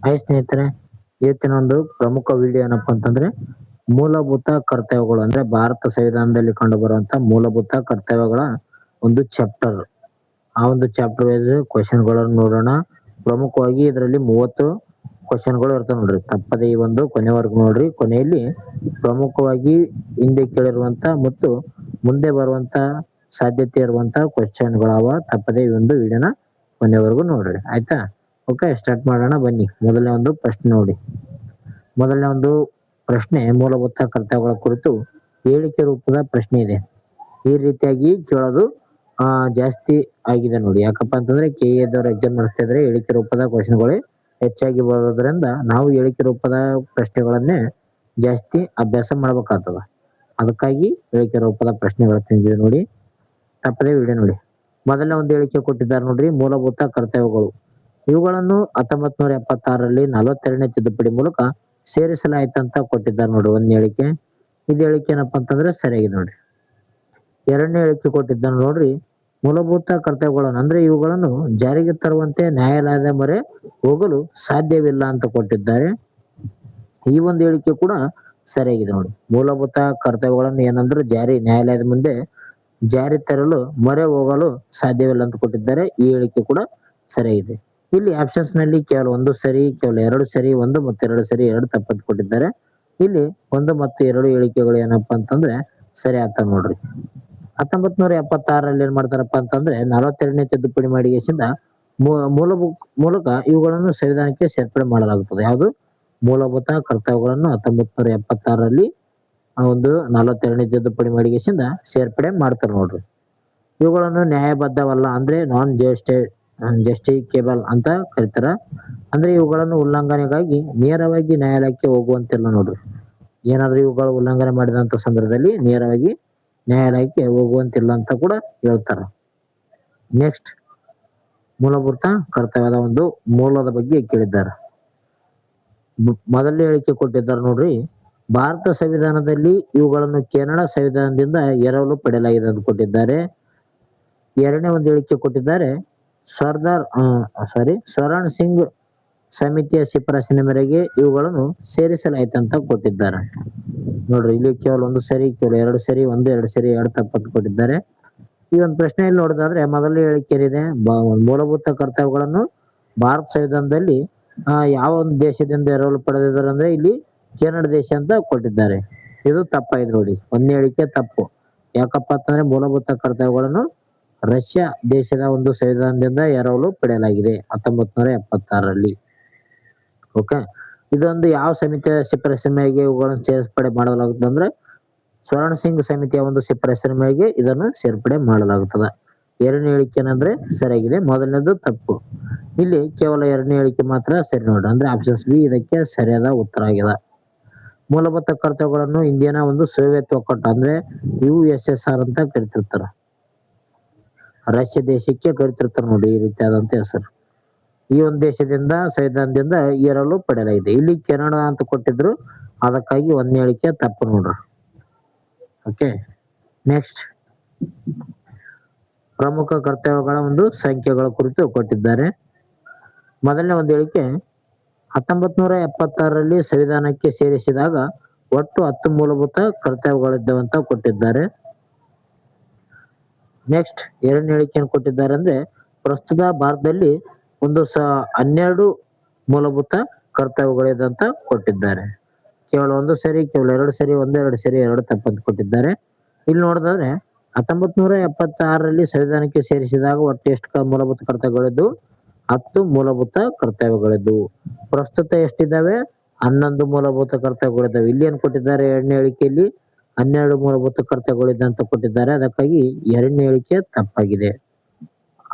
Hi ಸ್ನೇಹಿತರೆ, ಇವತ್ತಿನ ಒಂದು ಪ್ರಮುಖ ವಿಡಿಯೋ ಏನಪ್ಪಾ ಅಂತಂದ್ರೆ ಮೂಲಭೂತ ಕರ್ತವ್ಯಗಳು ಅಂದ್ರೆ ಭಾರತ ಸಂವಿಧಾನದಲ್ಲಿ ಕಂಡು ಬರುವಂತ ಮೂಲಭೂತ ಕರ್ತವ್ಯಗಳ ಒಂದು ಚಾಪ್ಟರ್. ಆ ಒಂದು ಚಾಪ್ಟರ್ ವೈಸ್ ಕ್ವಶನ್ಗಳನ್ನು ನೋಡೋಣ. ಪ್ರಮುಖವಾಗಿ ಇದರಲ್ಲಿ 30 ಕ್ವಶನ್ಗಳು ಇರ್ತವೆ ನೋಡ್ರಿ. ತಪ್ಪದೆ ಈ ಒಂದು ಕೊನೆವರೆಗೂ ನೋಡ್ರಿ. ಕೊನೆಯಲ್ಲಿ ಪ್ರಮುಖವಾಗಿ ಹಿಂದೆ ಕೇಳಿರುವಂತ ಮತ್ತು ಮುಂದೆ ಬರುವಂತ ಸಾಧ್ಯತೆ ಇರುವಂತ ಕ್ವಶನ್ಗಳವ. ತಪ್ಪದೆ ಈ ಒಂದು ವಿಡಿಯೋನ ಕೊನೆವರೆಗೂ ನೋಡ್ರಿ, ಆಯ್ತಾ? ಓಕೆ, ಸ್ಟಾರ್ಟ್ ಮಾಡೋಣ ಬನ್ನಿ. ಮೊದಲನೇ ಒಂದು ಪ್ರಶ್ನೆ ನೋಡಿ. ಮೊದಲನೇ ಒಂದು ಪ್ರಶ್ನೆ ಮೂಲಭೂತ ಕರ್ತವ್ಯಗಳ ಕುರಿತು ಹೇಳಿಕೆ ರೂಪದ ಪ್ರಶ್ನೆ ಇದೆ. ಈ ರೀತಿಯಾಗಿ ಕೇಳೋದು ಜಾಸ್ತಿ ಆಗಿದೆ ನೋಡಿ. ಯಾಕಪ್ಪ ಅಂತಂದ್ರೆ KA ಎಕ್ಸಾಮ್ ನಡೆಸ್ತಾ ಇದ್ರೆ ಹೇಳಿಕೆ ರೂಪದ ಕ್ವಶನ್ಗಳೇ ಹೆಚ್ಚಾಗಿ ಬರೋದ್ರಿಂದ ನಾವು ಹೇಳಿಕೆ ರೂಪದ ಪ್ರಶ್ನೆಗಳನ್ನೇ ಜಾಸ್ತಿ ಅಭ್ಯಾಸ ಮಾಡ್ಬೇಕಾಗ್ತದ. ಅದಕ್ಕಾಗಿ ಹೇಳಿಕೆ ರೂಪದ ಪ್ರಶ್ನೆಗಳು ತಂದಿದೆ ನೋಡಿ. ತಪ್ಪದೇ ವಿಡಿಯೋ ನೋಡಿ. ಮೊದಲನೇ ಒಂದು ಹೇಳಿಕೆ ಕೊಟ್ಟಿದ್ದಾರೆ ನೋಡ್ರಿ, ಮೂಲಭೂತ ಕರ್ತವ್ಯಗಳು. ಇವುಗಳನ್ನು 1976ರಲ್ಲಿ 42ನೇ ತಿದ್ದುಪಡಿ ಮೂಲಕ ಸೇರಿಸಲಾಯ್ತಂತ ಕೊಟ್ಟಿದ್ದಾರೆ ನೋಡಿ ಒಂದು ಹೇಳಿಕೆ. ಇದು ಹೇಳಿಕೆ ಏನಪ್ಪಾ ಅಂತಂದ್ರೆ ಸರಿಯಾಗಿದೆ ನೋಡ್ರಿ. ಎರಡನೇ ಹೇಳಿಕೆ ಕೊಟ್ಟಿದ್ದಾರೆ ನೋಡ್ರಿ, ಮೂಲಭೂತ ಕರ್ತವ್ಯಗಳನ್ನು ಅಂದ್ರೆ ಇವುಗಳನ್ನು ಜಾರಿಗೆ ತರುವಂತೆ ನ್ಯಾಯಾಲಯದ ಮೊರೆ ಹೋಗಲು ಸಾಧ್ಯವಿಲ್ಲ ಅಂತ ಕೊಟ್ಟಿದ್ದಾರೆ. ಈ ಒಂದು ಹೇಳಿಕೆ ಕೂಡ ಸರಿಯಾಗಿದೆ ನೋಡಿ. ಮೂಲಭೂತ ಕರ್ತವ್ಯಗಳನ್ನು ಏನಂದ್ರೆ ನ್ಯಾಯಾಲಯದ ಮುಂದೆ ಜಾರಿ ತರಲು ಮೊರೆ ಹೋಗಲು ಸಾಧ್ಯವಿಲ್ಲ ಅಂತ ಕೊಟ್ಟಿದ್ದಾರೆ. ಈ ಹೇಳಿಕೆ ಕೂಡ ಸರಿಯಾಗಿದೆ. ಇಲ್ಲಿ ಆಪ್ಷನ್ಸ್ ನಲ್ಲಿ ಕೇವಲ 1 ಸರಿ, ಕೇವಲ 2 ಸರಿ, 1 ಮತ್ತು 2 ಸರಿ, 2 ತಪ್ಪಂತ ಕೊಟ್ಟಿದ್ದಾರೆ. ಇಲ್ಲಿ 1 ಮತ್ತು 2 ಹೇಳಿಕೆಗಳು ಏನಪ್ಪಾ ಅಂತಂದ್ರೆ ಸರಿ ಆಗ್ತಾವ ನೋಡ್ರಿ. 1976ರಲ್ಲಿ ಏನ್ ಮಾಡ್ತಾರಪ್ಪ ಅಂತಂದ್ರೆ 42ನೇ ತಿದ್ದುಪಡಿ ಮಾಡಿಗೆಸಿಂದ ಮೂಲಕ ಇವುಗಳನ್ನು ಸಂವಿಧಾನಕ್ಕೆ ಸೇರ್ಪಡೆ ಮಾಡಲಾಗುತ್ತದೆ. ಯಾವುದು? ಮೂಲಭೂತ ಕರ್ತವ್ಯಗಳನ್ನು 1976ರಲ್ಲಿ ಒಂದು 42ನೇ ತಿದ್ದುಪಡಿ ಮಾಡಿಗೆಸಿಂದ ಸೇರ್ಪಡೆ ಮಾಡ್ತಾರೆ ನೋಡ್ರಿ. ಇವುಗಳನ್ನು ನ್ಯಾಯಬದ್ಧವಲ್ಲ ಅಂದ್ರೆ ನಾನ್ ಜಸ್ಟಿಕೇಬಲ್ ಅಂತ ಕರೀತಾರ. ಅಂದ್ರೆ ಇವುಗಳನ್ನು ಉಲ್ಲಂಘನೆಗಾಗಿ ನೇರವಾಗಿ ನ್ಯಾಯಾಲಯಕ್ಕೆ ಹೋಗುವಂತಿಲ್ಲ ನೋಡ್ರಿ. ಏನಾದ್ರೂ ಇವುಗಳು ಉಲ್ಲಂಘನೆ ಮಾಡಿದಂತ ಸಂದರ್ಭದಲ್ಲಿ ನೇರವಾಗಿ ನ್ಯಾಯಾಲಯಕ್ಕೆ ಹೋಗುವಂತಿಲ್ಲ ಅಂತ ಕೂಡ ಹೇಳ್ತಾರ. ನೆಕ್ಸ್ಟ್, ಮೂಲಭೂತ ಕರ್ತವ್ಯದ ಒಂದು ಮೂಲದ ಬಗ್ಗೆ ಕೇಳಿದ್ದಾರೆ. ಮೊದಲನೇ ಹೇಳಿಕೆ ಕೊಟ್ಟಿದ್ದಾರೆ ನೋಡ್ರಿ, ಭಾರತ ಸಂವಿಧಾನದಲ್ಲಿ ಇವುಗಳನ್ನು ಕೆನಡಾ ಸಂವಿಧಾನದಿಂದ ಎರವಲು ಪಡೆಯಲಾಗಿದೆ ಅಂತ ಕೊಟ್ಟಿದ್ದಾರೆ. ಎರಡನೇ ಒಂದು ಹೇಳಿಕೆ ಕೊಟ್ಟಿದ್ದಾರೆ, ಸ್ವರಣ್ ಸಿಂಗ್ ಸಮಿತಿಯ ಶಿಫಾರಸಿನ ಮೇರೆಗೆ ಇವುಗಳನ್ನು ಸೇರಿಸಲಾಯ್ತಂತ ಕೊಟ್ಟಿದ್ದಾರೆ ನೋಡ್ರಿ. ಇಲ್ಲಿ ಕೇವಲ 1 ಸರಿ, ಕೇವಲ 2 ಸರಿ, 1, 2 ಸರಿ, 2 ತಪ್ಪಂತ ಕೊಟ್ಟಿದ್ದಾರೆ. ಈ ಒಂದು ಪ್ರಶ್ನೆಯಲ್ಲಿ ನೋಡೋದಾದ್ರೆ ಮೊದಲನೇ ಹೇಳಿಕೆ ಏನಿದೆ, ಮೂಲಭೂತ ಕರ್ತವ್ಯಗಳನ್ನು ಭಾರತ ಸಂವಿಧಾನದಲ್ಲಿ ಯಾವ ಒಂದು ದೇಶದಿಂದ ಎರವಲು ಪಡೆದಿದ್ದಾರೆ ಅಂದ್ರೆ ಇಲ್ಲಿ ಕೆನಡಾ ದೇಶ ಅಂತ ಕೊಟ್ಟಿದ್ದಾರೆ. ಇದು ತಪ್ಪಾಗಿದೆ ನೋಡಿ. ಒಂದನೇ ಹೇಳಿಕೆ ತಪ್ಪು. ಯಾಕಪ್ಪ ಅಂತಂದ್ರೆ ಮೂಲಭೂತ ಕರ್ತವ್ಯಗಳನ್ನು ರಷ್ಯಾ ದೇಶದ ಒಂದು ಸಂವಿಧಾನದಿಂದ ಎರವಲು ಪಡೆಯಲಾಗಿದೆ 1976ರಲ್ಲಿ. ಓಕೆ, ಇದೊಂದು ಯಾವ ಸಮಿತಿಯ ಶಿಫಾರಸಿನ ಮೇರೆಗೆ ಇವುಗಳನ್ನು ಸೇರ್ಪಡೆ ಮಾಡಲಾಗುತ್ತದೆ ಅಂದ್ರೆ ಸ್ವರ್ಣ ಸಿಂಗ್ ಸಮಿತಿಯ ಒಂದು ಶಿಫಾರಸಿನ ಮೇರೆಗೆ ಇದನ್ನು ಸೇರ್ಪಡೆ ಮಾಡಲಾಗುತ್ತದೆ. ಎರಡನೇ ಹೇಳಿಕೆ ಏನಂದ್ರೆ ಸರಿಯಾಗಿದೆ, ಮೊದಲನೇದು ತಪ್ಪು. ಇಲ್ಲಿ ಕೇವಲ ಎರಡನೇ ಹೇಳಿಕೆ ಮಾತ್ರ ಸರಿ ನೋಡ್ರಿ. ಅಂದ್ರೆ ಆಪ್ಷನ್ಸ್ ಬಿ ಇದಕ್ಕೆ ಸರಿಯಾದ ಉತ್ತರ ಆಗಿದೆ. ಮೂಲಭೂತ ಕರ್ತವ್ಯಗಳನ್ನು ಇಂದಿನ ಒಂದು ಸೋವಿಯತ್ ಒಕ್ಕೂಟ ಅಂದ್ರೆ USSR ಅಂತ ಕರಿತಿರ್ತಾರ. ರಷ್ಯಾ ದೇಶಕ್ಕೆ ಕರಿತಿರ್ತಾರ ನೋಡಿ ಈ ರೀತಿಯಾದಂತ ಹೆಸರು. ಈ ಒಂದು ದೇಶದಿಂದ ಸಂವಿಧಾನದಿಂದ ಎರವಲು ಪಡೆಯಲಾಗಿದೆ. ಇಲ್ಲಿ ಕೆನಡಾ ಅಂತ ಕೊಟ್ಟಿದ್ರು, ಅದಕ್ಕಾಗಿ ಒಂದನೇ ಹೇಳಿಕೆ ತಪ್ಪು ನೋಡ್ರಿ. ಓಕೆ, ನೆಕ್ಸ್ಟ್, ಪ್ರಮುಖ ಕರ್ತವ್ಯಗಳ ಒಂದು ಸಂಖ್ಯೆಗಳ ಕುರಿತು ಕೊಟ್ಟಿದ್ದಾರೆ. ಮೊದಲನೇ ಒಂದು ಹೇಳಿಕೆ, 1976ರಲ್ಲಿ ಸಂವಿಧಾನಕ್ಕೆ ಸೇರಿಸಿದಾಗ ಒಟ್ಟು 10 ಮೂಲಭೂತ ಕರ್ತವ್ಯಗಳಿದ್ದವಂತ ಕೊಟ್ಟಿದ್ದಾರೆ. ನೆಕ್ಸ್ಟ್, ಎರಡನೇ ಹೇಳಿಕೆಯನ್ನು ಕೊಟ್ಟಿದ್ದಾರೆ ಅಂದ್ರೆ ಪ್ರಸ್ತುತ ಭಾರತದಲ್ಲಿ 12 ಮೂಲಭೂತ ಕರ್ತವ್ಯಗಳಿದೆ ಅಂತ ಕೊಟ್ಟಿದ್ದಾರೆ. ಕೇವಲ 1 ಸರಿ, ಕೇವಲ 2 ಸರಿ, 1, 2 ಸರಿ, 2 ತಪ್ಪಂತ ಕೊಟ್ಟಿದ್ದಾರೆ. ಇಲ್ಲಿ ನೋಡಿದ್ರೆ 1976ರಲ್ಲಿ ಸಂವಿಧಾನಕ್ಕೆ ಸೇರಿಸಿದಾಗ ಒಟ್ಟು ಎಷ್ಟು ಮೂಲಭೂತ ಕರ್ತವ್ಯಗಳಿದ್ದು? 10 ಮೂಲಭೂತ ಕರ್ತವ್ಯಗಳಿದ್ದು. ಪ್ರಸ್ತುತ ಎಷ್ಟಿದ್ದಾವೆ? 11 ಮೂಲಭೂತ ಕರ್ತವ್ಯಗಳಿದ್ದಾವೆ. ಇಲ್ಲಿ ಏನ್ ಕೊಟ್ಟಿದ್ದಾರೆ? ಎರಡನೇ ಹೇಳಿಕೆಯಲ್ಲಿ 12 ಮೂಲಭೂತ ಕರ್ತವ್ಯಗಳಿದೆ ಅಂತ ಕೊಟ್ಟಿದ್ದಾರೆ. ಅದಕ್ಕಾಗಿ ಎರಡನೇ ಹೇಳಿಕೆ ತಪ್ಪಾಗಿದೆ.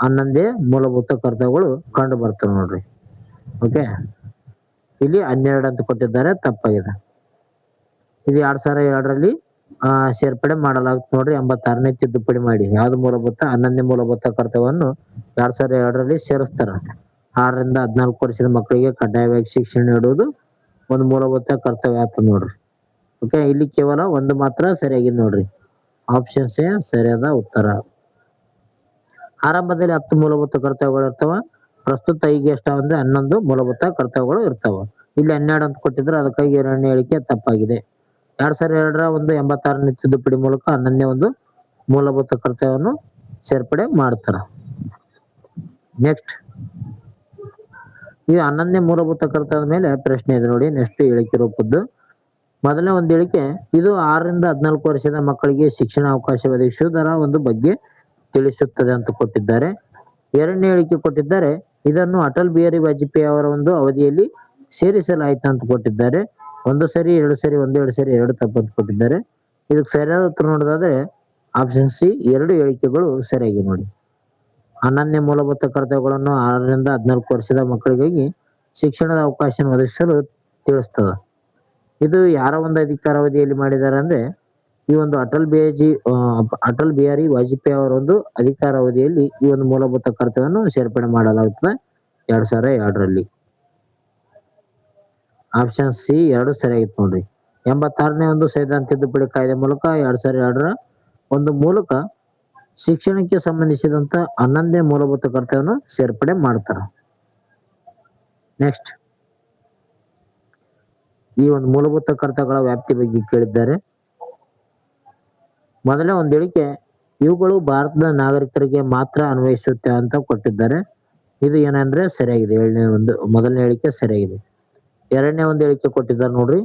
11 ಮೂಲಭೂತ ಕರ್ತವ್ಯಗಳು ಕಂಡು ಬರ್ತವೆ ನೋಡ್ರಿ. ಓಕೆ, ಇಲ್ಲಿ 12 ಅಂತ ಕೊಟ್ಟಿದ್ದಾರೆ, ತಪ್ಪಾಗಿದೆ. ಇದು 2002ರಲ್ಲಿ ಸೇರ್ಪಡೆ ಮಾಡಲಾಗುತ್ತೆ ನೋಡ್ರಿ. 86ನೇ ತಿದ್ದುಪಡಿ ಮಾಡಿ ಯಾವ್ದು ಮೂಲಭೂತ 11ನೇ ಮೂಲಭೂತ ಕರ್ತವ್ಯವನ್ನು 2002ರಲ್ಲಿ ಸೇರಿಸ್ತಾರ. 6ರಿಂದ 14 ವರ್ಷದ ಮಕ್ಕಳಿಗೆ ಕಡ್ಡಾಯವಾಗಿ ಶಿಕ್ಷಣ ನೀಡುವುದು ಒಂದು ಮೂಲಭೂತ ಕರ್ತವ್ಯ ಆಗ್ತದೆ ನೋಡ್ರಿ. ಓಕೆ, ಇಲ್ಲಿ ಕೇವಲ 1 ಮಾತ್ರ ಸರಿಯಾಗಿದೆ ನೋಡ್ರಿ. ಆಪ್ಷನ್ಸ್ ಸರಿಯಾದ ಉತ್ತರ. ಆರಂಭದಲ್ಲಿ 10 ಮೂಲಭೂತ ಕರ್ತವ್ಯಗಳು ಇರ್ತವ. ಪ್ರಸ್ತುತ ಈಗ ಎಷ್ಟಾವಂದ್ರೆ 11 ಮೂಲಭೂತ ಕರ್ತವ್ಯಗಳು ಇರ್ತಾವ. ಇಲ್ಲಿ 12 ಅಂತ ಕೊಟ್ಟಿದ್ರೆ ಅದಕ್ಕಾಗಿ 2ನೇ ಹೇಳಿಕೆ ತಪ್ಪಾಗಿದೆ. 2002ರ ಒಂದು 86ನೇ ತಿದ್ದುಪಡಿ ಮೂಲಕ 11ನೇ ಒಂದು ಮೂಲಭೂತ ಕರ್ತವ್ಯವನ್ನು ಸೇರ್ಪಡೆ ಮಾಡ್ತಾರ. ನೆಕ್ಸ್ಟ್ ಈ 11ನೇ ಮೂಲಭೂತ ಕರ್ತವ್ಯದ ಮೇಲೆ ಪ್ರಶ್ನೆ ಇದೆ ನೋಡಿ. ನೆಕ್ಸ್ಟ್ ಹೇಳಿಕೆ ರೂಪದ್ದು ಮೊದಲನೇ ಒಂದು ಹೇಳಿಕೆ, ಇದು 6ರಿಂದ 14 ವರ್ಷದ ಮಕ್ಕಳಿಗೆ ಶಿಕ್ಷಣ ಅವಕಾಶ ಒದಗಿಸುವುದರ ಒಂದು ಬಗ್ಗೆ ತಿಳಿಸುತ್ತದೆ ಅಂತ ಕೊಟ್ಟಿದ್ದಾರೆ. 2ನೇ ಹೇಳಿಕೆ ಕೊಟ್ಟಿದ್ದಾರೆ, ಇದನ್ನು ಅಟಲ್ ಬಿಹಾರಿ ವಾಜಪೇಯಿ ಅವರ ಒಂದು ಅವಧಿಯಲ್ಲಿ ಸೇರಿಸಲಾಯಿತು ಅಂತ ಕೊಟ್ಟಿದ್ದಾರೆ. 1 ಸರಿ 2 ಸರಿ 1 2 ಸರಿ 2 ತಪ್ಪು ಅಂತ ಕೊಟ್ಟಿದ್ದಾರೆ. ಇದಕ್ಕೆ ಸರಿಯಾದ ಉತ್ತರ ನೋಡೋದಾದ್ರೆ ಆಪ್ಷನ್ ಸಿ 2 ಹೇಳಿಕೆಗಳು ಸರಿಯಾಗಿ ನೋಡಿ. 11ನೇ ಮೂಲಭೂತ ಕರ್ತವ್ಯಗಳನ್ನು 6ರಿಂದ 14 ವರ್ಷದ ಮಕ್ಕಳಿಗಾಗಿ ಶಿಕ್ಷಣದ ಅವಕಾಶ ಒದಗಿಸಲು ತಿಳಿಸ್ತದೆ. ಇದು ಯಾರ ಒಂದು ಅಧಿಕಾರಾವಧಿಯಲ್ಲಿ ಮಾಡಿದ್ದಾರೆ ಅಂದ್ರೆ ಈ ಒಂದು ಅಟಲ್ ಬಿಹಾರಿ ವಾಜಪೇಯಿ ಅವರ ಒಂದು ಅಧಿಕಾರಾವಧಿಯಲ್ಲಿ ಈ ಒಂದು ಮೂಲಭೂತ ಕರ್ತವ್ಯವನ್ನು ಸೇರ್ಪಡೆ ಮಾಡಲಾಗುತ್ತದೆ 2002ರಲ್ಲಿ. ಆಪ್ಷನ್ ಸಿ 2 ಸರಿಯಾಗಿತ್ತು ನೋಡ್ರಿ. 86ನೇ ಒಂದು ಸಂವಿಧಾನ ತಿದ್ದುಪಡಿ ಕಾಯ್ದೆ ಮೂಲಕ 2002ರ ಒಂದು ಮೂಲಕ ಶಿಕ್ಷಣಕ್ಕೆ ಸಂಬಂಧಿಸಿದಂತ 11ನೇ ಮೂಲಭೂತ ಕರ್ತವ್ಯವನ್ನು ಸೇರ್ಪಡೆ ಮಾಡ್ತಾರೆ. ನೆಕ್ಸ್ಟ್ ಈ ಒಂದು ಮೂಲಭೂತ ಕರ್ತವ್ಯಗಳ ವ್ಯಾಪ್ತಿ ಬಗ್ಗೆ ಕೇಳಿದ್ದಾರೆ. ಮೊದಲನೇ ಒಂದು ಹೇಳಿಕೆ, ಇವುಗಳು ಭಾರತದ ನಾಗರಿಕರಿಗೆ ಮಾತ್ರ ಅನ್ವಯಿಸುತ್ತೆ ಅಂತ ಕೊಟ್ಟಿದ್ದಾರೆ. ಇದು ಏನಂದ್ರೆ ಸರಿಯಾಗಿದೆ. ಮೊದಲನೇ ಹೇಳಿಕೆ ಸರಿಯಾಗಿದೆ. 2ನೇ ಒಂದು ಹೇಳಿಕೆ ಕೊಟ್ಟಿದ್ದಾರೆ ನೋಡ್ರಿ,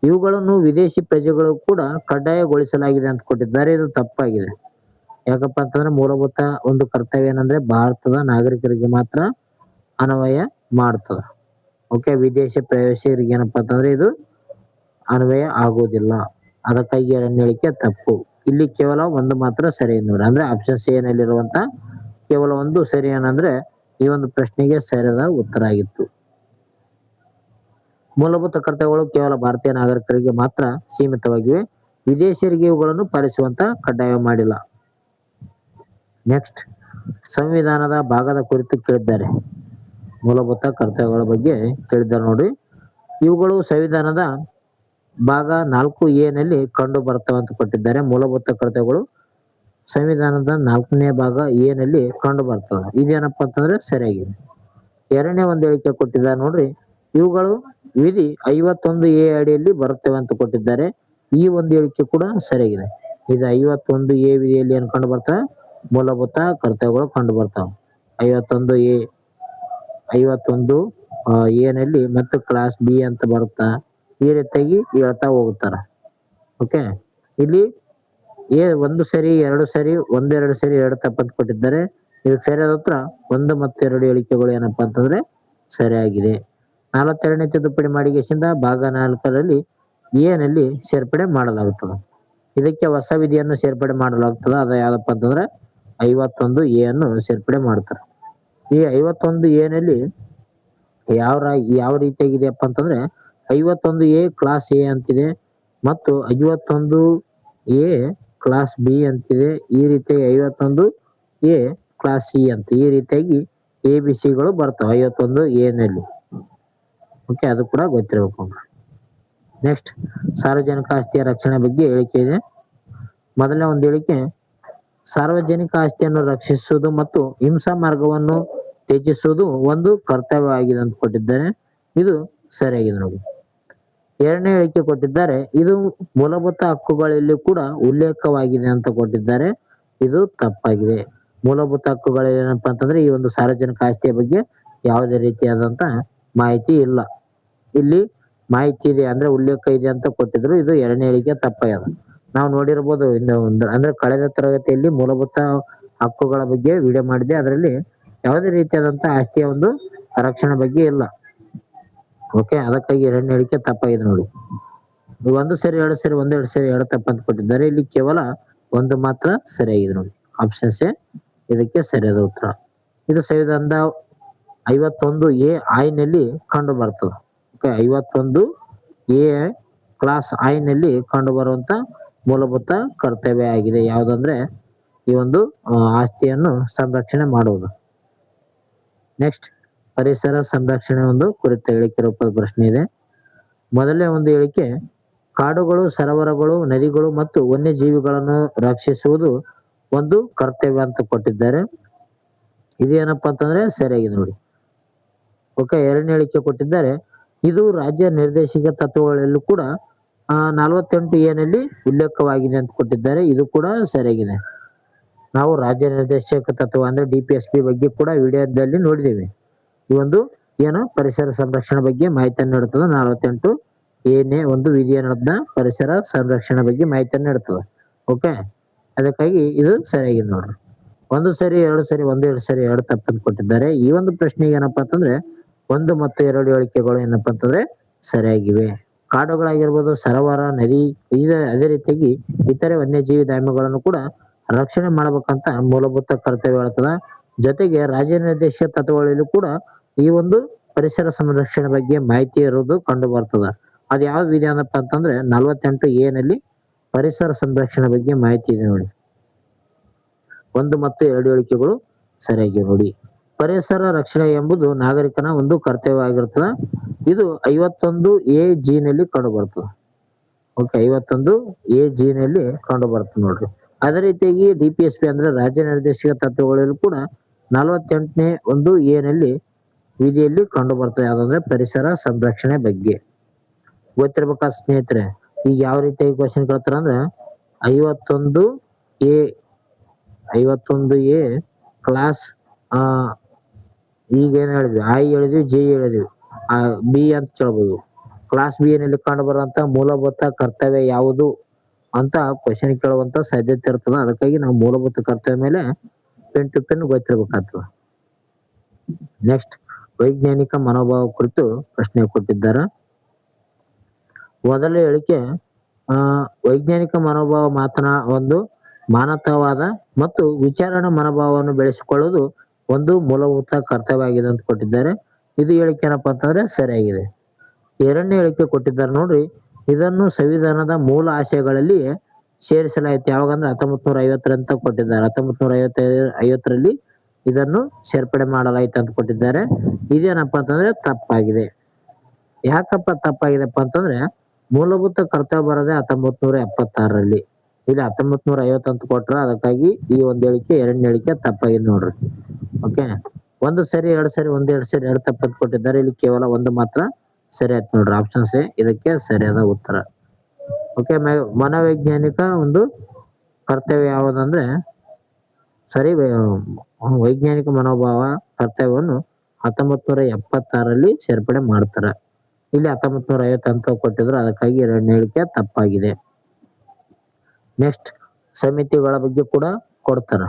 ಇವುಗಳನ್ನು ವಿದೇಶಿ ಪ್ರಜೆಗಳು ಕೂಡ ಕಡ್ಡಾಯಗೊಳಿಸಲಾಗಿದೆ ಅಂತ ಕೊಟ್ಟಿದ್ದಾರೆ. ಇದು ತಪ್ಪಾಗಿದೆ. ಯಾಕಪ್ಪ ಅಂತಂದ್ರೆ ಮೂಲಭೂತ ಒಂದು ಕರ್ತವ್ಯ ಏನಂದ್ರೆ ಭಾರತದ ನಾಗರಿಕರಿಗೆ ಮಾತ್ರ ಅನ್ವಯ ಮಾಡ್ತದ. ಓಕೆ, ವಿದೇಶಿ ಪ್ರವೇಶಿಗರಿಗೆ ಏನಪ್ಪಾ ಅಂತಂದ್ರೆ ಇದು ಅನ್ವಯ ಆಗೋದಿಲ್ಲ. ಅದಕ್ಕಾಗಿ 2ನೇ ಹೇಳಿಕೆ ತಪ್ಪು. ಇಲ್ಲಿ ಕೇವಲ ಒಂದು ಮಾತ್ರ ಸರಿ ನೋಡಿ. ಅಂದ್ರೆ ಆಪ್ಷನ್ ಸಿ ನಲ್ಲಿರುವಂತ ಕೇವಲ ಒಂದು ಸರಿ ಏನಂದ್ರೆ ಈ ಒಂದು ಪ್ರಶ್ನೆಗೆ ಸರಿಯಾದ ಉತ್ತರ ಆಗಿತ್ತು. ಮೂಲಭೂತ ಕರ್ತವ್ಯಗಳು ಕೇವಲ ಭಾರತೀಯ ನಾಗರಿಕರಿಗೆ ಮಾತ್ರ ಸೀಮಿತವಾಗಿವೆ. ವಿದೇಶಿಯರಿಗೆ ಇವುಗಳನ್ನು ಪಾಲಿಸುವಂತ ಕಡ್ಡಾಯ ಮಾಡಿಲ್ಲ. ನೆಕ್ಸ್ಟ್ ಸಂವಿಧಾನದ ಭಾಗದ ಕುರಿತು ಕೇಳಿದ್ದಾರೆ. ಮೂಲಭೂತ ಕರ್ತವ್ಯಗಳ ಬಗ್ಗೆ ಕೇಳಿದ್ದಾರೆ ನೋಡ್ರಿ. ಇವುಗಳು ಸಂವಿಧಾನದ ಭಾಗ 4A ನಲ್ಲಿ ಕಂಡು ಬರ್ತವೆ ಅಂತ ಕೊಟ್ಟಿದ್ದಾರೆ. ಮೂಲಭೂತ ಕರ್ತವ್ಯಗಳು ಸಂವಿಧಾನದ 4ನೇ ಭಾಗ A ನಲ್ಲಿ ಕಂಡು ಬರ್ತವೆ. ಇದೇನಪ್ಪ ಅಂತಂದ್ರೆ ಸರಿಯಾಗಿದೆ. 2ನೇ ಒಂದು ಹೇಳಿಕೆ ಕೊಟ್ಟಿದ್ದಾರೆ ನೋಡ್ರಿ, ಇವುಗಳು ವಿಧಿ 51A ಅಡಿಯಲ್ಲಿ ಬರುತ್ತವೆ ಅಂತ ಕೊಟ್ಟಿದ್ದಾರೆ. ಈ ಒಂದು ಹೇಳಿಕೆ ಕೂಡ ಸರಿಯಾಗಿದೆ. ಇದು 51A ವಿಧಿಯಲ್ಲಿ ಏನ್ ಕಂಡು ಬರ್ತವೆ? ಮೂಲಭೂತ ಕರ್ತವ್ಯಗಳು ಕಂಡು ಬರ್ತಾವೆ. 51A ನಲ್ಲಿ ಮತ್ತು ಕ್ಲಾಸ್ ಬಿ ಅಂತ ಬರುತ್ತಾ ಈ ರೀತಿಯಾಗಿ ಹೇಳ್ತಾ ಹೋಗುತ್ತಾರ. ಓಕೆ, ಇಲ್ಲಿ ಎ 1 ಸರಿ 2 ಸರಿ 1 2 ಸರಿ 2 ತಪ್ಪಂತ ಕೊಟ್ಟಿದ್ದಾರೆ. ಇದಕ್ಕೆ ಸರಿಯಾದ ಉತ್ತರ 1 ಮತ್ತು 2 ಹೇಳಿಕೆಗಳು ಏನಪ್ಪಾ ಅಂತಂದ್ರೆ ಸರಿಯಾಗಿದೆ. 42ನೇ ತಿದ್ದುಪಡಿ ಮಾಡಿಗೆಸಿಂದ ಭಾಗ 4ರಲ್ಲಿ ಎ ನಲ್ಲಿ ಸೇರ್ಪಡೆ ಮಾಡಲಾಗುತ್ತದೆ. ಇದಕ್ಕೆ ಹೊಸ ವಿಧಿಯನ್ನು ಸೇರ್ಪಡೆ ಮಾಡಲಾಗುತ್ತದೆ. ಅದು ಯಾವ್ದಪ್ಪ ಅಂತಂದ್ರೆ 51A ಅನ್ನು ಸೇರ್ಪಡೆ ಮಾಡ್ತಾರೆ. ಈ 51A ನಲ್ಲಿ ಯಾವ ರೀತಿಯಾಗಿದೆಯಪ್ಪ ಅಂತಂದ್ರೆ 51A ಕ್ಲಾಸ್ ಎ ಅಂತಿದೆ ಮತ್ತು 51A ಕ್ಲಾಸ್ ಬಿ ಅಂತಿದೆ. ಈ ರೀತಿಯಾಗಿ 51A ಕ್ಲಾಸ್ ಸಿ ಅಂತ ಈ ರೀತಿಯಾಗಿ ABCಗಳು ಬರ್ತವೆ 51A ನಲ್ಲಿ. ಓಕೆ, ಅದು ಕೂಡ ಗೊತ್ತಿರಬೇಕು. ನೆಕ್ಸ್ಟ್ ಸಾರ್ವಜನಿಕ ಆಸ್ತಿಯ ರಕ್ಷಣೆ ಬಗ್ಗೆ ಹೇಳಿಕೆ ಇದೆ. ಮೊದಲನೇ ಒಂದು ಹೇಳಿಕೆ, ಸಾರ್ವಜನಿಕ ಆಸ್ತಿಯನ್ನು ರಕ್ಷಿಸುವುದು ಮತ್ತು ಹಿಂಸಾ ಮಾರ್ಗವನ್ನು ತ್ಯಜಿಸುವುದು ಒಂದು ಕರ್ತವ್ಯವಾಗಿದೆ ಅಂತ ಕೊಟ್ಟಿದ್ದಾರೆ. ಇದು ಸರಿಯಾಗಿದೆ ನೋಡಿ. 2ನೇ ಹೇಳಿಕೆ ಕೊಟ್ಟಿದ್ದಾರೆ, ಇದು ಮೂಲಭೂತ ಹಕ್ಕುಗಳಲ್ಲಿ ಕೂಡ ಉಲ್ಲೇಖವಾಗಿದೆ ಅಂತ ಕೊಟ್ಟಿದ್ದಾರೆ. ಇದು ತಪ್ಪಾಗಿದೆ. ಮೂಲಭೂತ ಹಕ್ಕುಗಳು ಏನಪ್ಪಾ ಅಂತಂದ್ರೆ ಈ ಒಂದು ಸಾರ್ವಜನಿಕ ಆಸ್ತಿಯ ಬಗ್ಗೆ ಯಾವುದೇ ರೀತಿಯಾದಂತ ಮಾಹಿತಿ ಇಲ್ಲ. ಇಲ್ಲಿ ಮಾಹಿತಿ ಇದೆ ಅಂದ್ರೆ ಉಲ್ಲೇಖ ಇದೆ ಅಂತ ಕೊಟ್ಟಿದ್ರು. ಇದು 2ನೇ ಹೇಳಿಕೆ ತಪ್ಪಾಗಿದೆ. ನಾವು ನೋಡಿರ್ಬೋದು ಅಂದ್ರೆ ಕಳೆದ ತರಗತಿಯಲ್ಲಿ ಮೂಲಭೂತ ಹಕ್ಕುಗಳ ಬಗ್ಗೆ ವಿಡಿಯೋ ಮಾಡಿದೆ. ಅದರಲ್ಲಿ ಯಾವುದೇ ರೀತಿಯಾದಂತ ಆಸ್ತಿಯ ಒಂದು ರಕ್ಷಣೆ ಬಗ್ಗೆ ಇಲ್ಲ. ಓಕೆ, ಅದಕ್ಕಾಗಿ 2ನೇ ಹೇಳಿಕೆ ತಪ್ಪಾಗಿದೆ ನೋಡಿ. 1 ಸರಿ 2 ಸರಿ 1 2 ಸರಿ 2 ತಪ್ಪಂತ ಕೊಟ್ಟಿದ್ದಾರೆ. ಇಲ್ಲಿ ಕೇವಲ 1 ಮಾತ್ರ ಸರಿಯಾಗಿದೆ ನೋಡಿ. ಆಪ್ಷನ್ ಸಿ ಇದಕ್ಕೆ ಸರಿಯಾದ ಉತ್ತರ. ಇದು ಸಂವಿಧಾನದ 51A ನಲ್ಲಿ ಕಂಡು ಬರ್ತದೆ. ಓಕೆ, 51A ಕ್ಲಾಸ್ ನಲ್ಲಿ ಕಂಡು ಬರುವಂತ ಮೂಲಭೂತ ಕರ್ತವ್ಯ ಆಗಿದೆ. ಯಾವುದಂದ್ರೆ ಈ ಒಂದು ಆಸ್ತಿಯನ್ನು ಸಂರಕ್ಷಣೆ ಮಾಡುವುದು. ನೆಕ್ಸ್ಟ್ ಪರಿಸರ ಸಂರಕ್ಷಣೆ ಒಂದು ಕುರಿತ ಹೇಳಿಕೆ ರೂಪದ ಪ್ರಶ್ನೆ ಇದೆ. ಮೊದಲನೇ ಒಂದು ಹೇಳಿಕೆ, ಕಾಡುಗಳು, ಸರೋವರಗಳು, ನದಿಗಳು ಮತ್ತು ವನ್ಯಜೀವಿಗಳನ್ನು ರಕ್ಷಿಸುವುದು ಒಂದು ಕರ್ತವ್ಯ ಅಂತ ಕೊಟ್ಟಿದ್ದಾರೆ. ಇದೇನಪ್ಪಾ ಅಂತಂದ್ರೆ ಸರಿಯಾಗಿದೆ ನೋಡಿ. ಓಕೆ, ಎರಡನೇ ಹೇಳಿಕೆ ಕೊಟ್ಟಿದ್ದಾರೆ, ಇದು ರಾಜ್ಯ ನಿರ್ದೇಶಕ ತತ್ವಗಳಲ್ಲೂ ಕೂಡ 48 ಏನಲ್ಲಿ ಉಲ್ಲೇಖವಾಗಿದೆ ಅಂತ ಕೊಟ್ಟಿದ್ದಾರೆ. ಇದು ಕೂಡ ಸರಿಯಾಗಿದೆ. ನಾವು ರಾಜ್ಯ ನಿರ್ದೇಶಕ ತತ್ವ ಅಂದ್ರೆ DPSP ಬಗ್ಗೆ ಕೂಡ ವಿಡಿಯೋದಲ್ಲಿ ನೋಡಿದ್ದೇವೆ. ಈ ಒಂದು ಏನು ಪರಿಸರ ಸಂರಕ್ಷಣೆ ಬಗ್ಗೆ ಮಾಹಿತಿಯನ್ನು ನೀಡುತ್ತದೆ. 48 ಏನೇ ಒಂದು ವಿಧಿಯನ್ನ ಪರಿಸರ ಸಂರಕ್ಷಣೆ ಬಗ್ಗೆ ಮಾಹಿತಿಯನ್ನು ನೀಡುತ್ತದೆ. ಓಕೆ, ಅದಕ್ಕಾಗಿ ಇದು ಸರಿಯಾಗಿದೆ ನೋಡ್ರಿ. ಒಂದು ಸರಿ, ಎರಡು ಸರಿ, ಎರಡು ಸರಿ, ಎರಡು ತಪ್ಪಂತ ಕೊಟ್ಟಿದ್ದಾರೆ. ಈ ಒಂದು ಪ್ರಶ್ನೆಗೆ ಏನಪ್ಪಾ ಅಂತಂದ್ರೆ 1 ಮತ್ತು 2 ಹೇಳಿಕೆಗಳು ಏನಪ್ಪಾ ಅಂತಂದ್ರೆ ಸರಿಯಾಗಿವೆ. ಕಾಡುಗಳಾಗಿರ್ಬೋದು, ಸರೋವರ, ನದಿ, ಅದೇ ರೀತಿಯಾಗಿ ಇತರೆ ವನ್ಯಜೀವಿ ಧಾಮಗಳನ್ನು ಕೂಡ ರಕ್ಷಣೆ ಮಾಡ್ಬೇಕಂತ ಮೂಲಭೂತ ಕರ್ತವ್ಯ ಹೇಳ್ತದ. ಜೊತೆಗೆ ರಾಜ್ಯ ನಿರ್ದೇಶಕ ತತ್ವಗಳಲ್ಲೂ ಕೂಡ ಈ ಒಂದು ಪರಿಸರ ಸಂರಕ್ಷಣೆ ಬಗ್ಗೆ ಮಾಹಿತಿ ಇರುವುದು ಕಂಡು ಬರ್ತದ. ಅದು ಯಾವ ವಿಧಿ ಏನಪ್ಪಾ ಅಂತಂದ್ರೆ 48 ಏನಲ್ಲಿ ಪರಿಸರ ಸಂರಕ್ಷಣೆ ಬಗ್ಗೆ ಮಾಹಿತಿ ಇದೆ ನೋಡಿ. 1 ಮತ್ತು 2 ಹೇಳಿಕೆಗಳು ಸರಿಯಾಗಿ ನೋಡಿ. ಪರಿಸರ ರಕ್ಷಣೆ ಎಂಬುದು ನಾಗರಿಕನ ಒಂದು ಕರ್ತವ್ಯವಾಗಿರುತ್ತದೆ. ಇದು 51A ನಲ್ಲಿ ಕಂಡು ಬರ್ತದೆ. ಓಕೆ, 51A ನಲ್ಲಿ ಕಂಡು ಬರ್ತದೆ ನೋಡ್ರಿ. ಅದೇ ರೀತಿಯಾಗಿ DPSP ಅಂದ್ರೆ ರಾಜ್ಯ ನಿರ್ದೇಶಕ ತತ್ವಗಳಲ್ಲೂ ಕೂಡ 48ನೇ ಒಂದು ನಲ್ಲಿ ವಿಧಿಯಲ್ಲಿ ಕಂಡು ಬರ್ತದೆ. ಯಾವ್ದಂದ್ರೆ ಪರಿಸರ ಸಂರಕ್ಷಣೆ ಬಗ್ಗೆ ಗೊತ್ತಿರ್ಬೇಕಾ ಸ್ನೇಹಿತರೆ. ಈಗ ಯಾವ ರೀತಿಯಾಗಿ ಕ್ವಶನ್ ಕೇಳ್ತಾರ ಅಂದ್ರೆ 51A ಕ್ಲಾಸ್ ಈಗ ಏನ್ ಹೇಳಿದ್ವಿ, I ಹೇಳಿದ್ವಿ, J ಹೇಳಿದ್ವಿ, B ಅಂತ ಕೇಳ್ಬೋದು. ಕ್ಲಾಸ್ B ನಲ್ಲಿ ಕಂಡು ಬರುವಂತ ಮೂಲಭೂತ ಕರ್ತವ್ಯ ಯಾವುದು ಅಂತ ಕ್ವಶನ್ ಕೇಳುವಂತ ಸಾಧ್ಯತೆ ಇರ್ತದ. ಅದಕ್ಕಾಗಿ ನಾವು ಮೂಲಭೂತ ಕರ್ತವ್ಯ ಮೇಲೆ ಪೆನ್ ಟು ಪೆನ್ ಗೊತ್ತಿರ್ಬೇಕಾಗ್ತದ. ನೆಕ್ಸ್ಟ್, ವೈಜ್ಞಾನಿಕ ಮನೋಭಾವ ಕುರಿತು ಪ್ರಶ್ನೆ ಕೊಟ್ಟಿದ್ದಾರೆ. ಮೊದಲ ಹೇಳಿಕೆ ವೈಜ್ಞಾನಿಕ ಮನೋಭಾವ ಒಂದು ಮಾನವತಾವಾದ ಮತ್ತು ವಿಚಾರಣಾ ಮನೋಭಾವವನ್ನು ಬೆಳೆಸಿಕೊಳ್ಳುವುದು ಒಂದು ಮೂಲಭೂತ ಕರ್ತವ್ಯ ಆಗಿದೆ ಅಂತ ಕೊಟ್ಟಿದ್ದಾರೆ. ಇದು ಹೇಳಿಕೆ ಏನಪ್ಪಾ ಅಂತಂದ್ರೆ ಸರಿಯಾಗಿದೆ. ಎರಡನೇ ಹೇಳಿಕೆ ಕೊಟ್ಟಿದ್ದಾರೆ ನೋಡ್ರಿ, ಇದನ್ನು ಸಂವಿಧಾನದ ಮೂಲ ಆಶಯಗಳಲ್ಲಿ ಸೇರಿಸಲಾಯಿತು. ಯಾವಾಗಂದ್ರೆ 1950 ಅಂತ ಕೊಟ್ಟಿದ್ದಾರೆ. 1950ರಲ್ಲಿ ಇದನ್ನು ಸೇರ್ಪಡೆ ಮಾಡಲಾಯಿತು ಅಂತ ಕೊಟ್ಟಿದ್ದಾರೆ. ಇದೇನಪ್ಪಾ ಅಂತಂದ್ರೆ ತಪ್ಪಾಗಿದೆ. ಯಾಕಪ್ಪ ತಪ್ಪಾಗಿದೆಪ್ಪ ಅಂತಂದ್ರೆ ಮೂಲಭೂತ ಕರ್ತವ್ಯ ಬರೋದೇ 1976ರಲ್ಲಿ. ಇಲ್ಲಿ 1950 ಅಂತ ಕೊಟ್ರ, ಅದಕ್ಕಾಗಿ ಈ ಒಂದು ಹೇಳಿಕೆ, ಎರಡನೇ ಹೇಳಿಕೆ ತಪ್ಪಾಗಿದೆ ನೋಡ್ರಿ. ಓಕೆ, 1 ಸರಿ, 2 ಸರಿ, 2 ಸರಿ, 2 ತಪ್ಪಂತ ಕೊಟ್ಟಿದ್ದಾರೆ. ಇಲ್ಲಿ ಕೇವಲ 1 ಮಾತ್ರ ಸರಿ ಆಯ್ತು ನೋಡ್ರಿ. ಆಪ್ಷನ್ ಸಿ ಇದಕ್ಕೆ ಸರಿಯಾದ ಉತ್ತರ. ಓಕೆ, ಮನೋವೈಜ್ಞಾನಿಕ ಒಂದು ಕರ್ತವ್ಯ ಯಾವುದಂದ್ರೆ ವೈಜ್ಞಾನಿಕ ಮನೋಭಾವ ಕರ್ತವ್ಯವನ್ನು 1976ರಲ್ಲಿ ಸೇರ್ಪಡೆ ಮಾಡ್ತಾರ. ಇಲ್ಲಿ 1950 ಅಂತ ಕೊಟ್ಟಿದ್ರು, ಅದಕ್ಕಾಗಿ ಎರಡನೇ ಹೇಳಿಕೆ ತಪ್ಪಾಗಿದೆ. ನೆಕ್ಸ್ಟ್, ಸಮಿತಿಗಳ ಬಗ್ಗೆ ಕೂಡ ಕೊಡ್ತಾರ.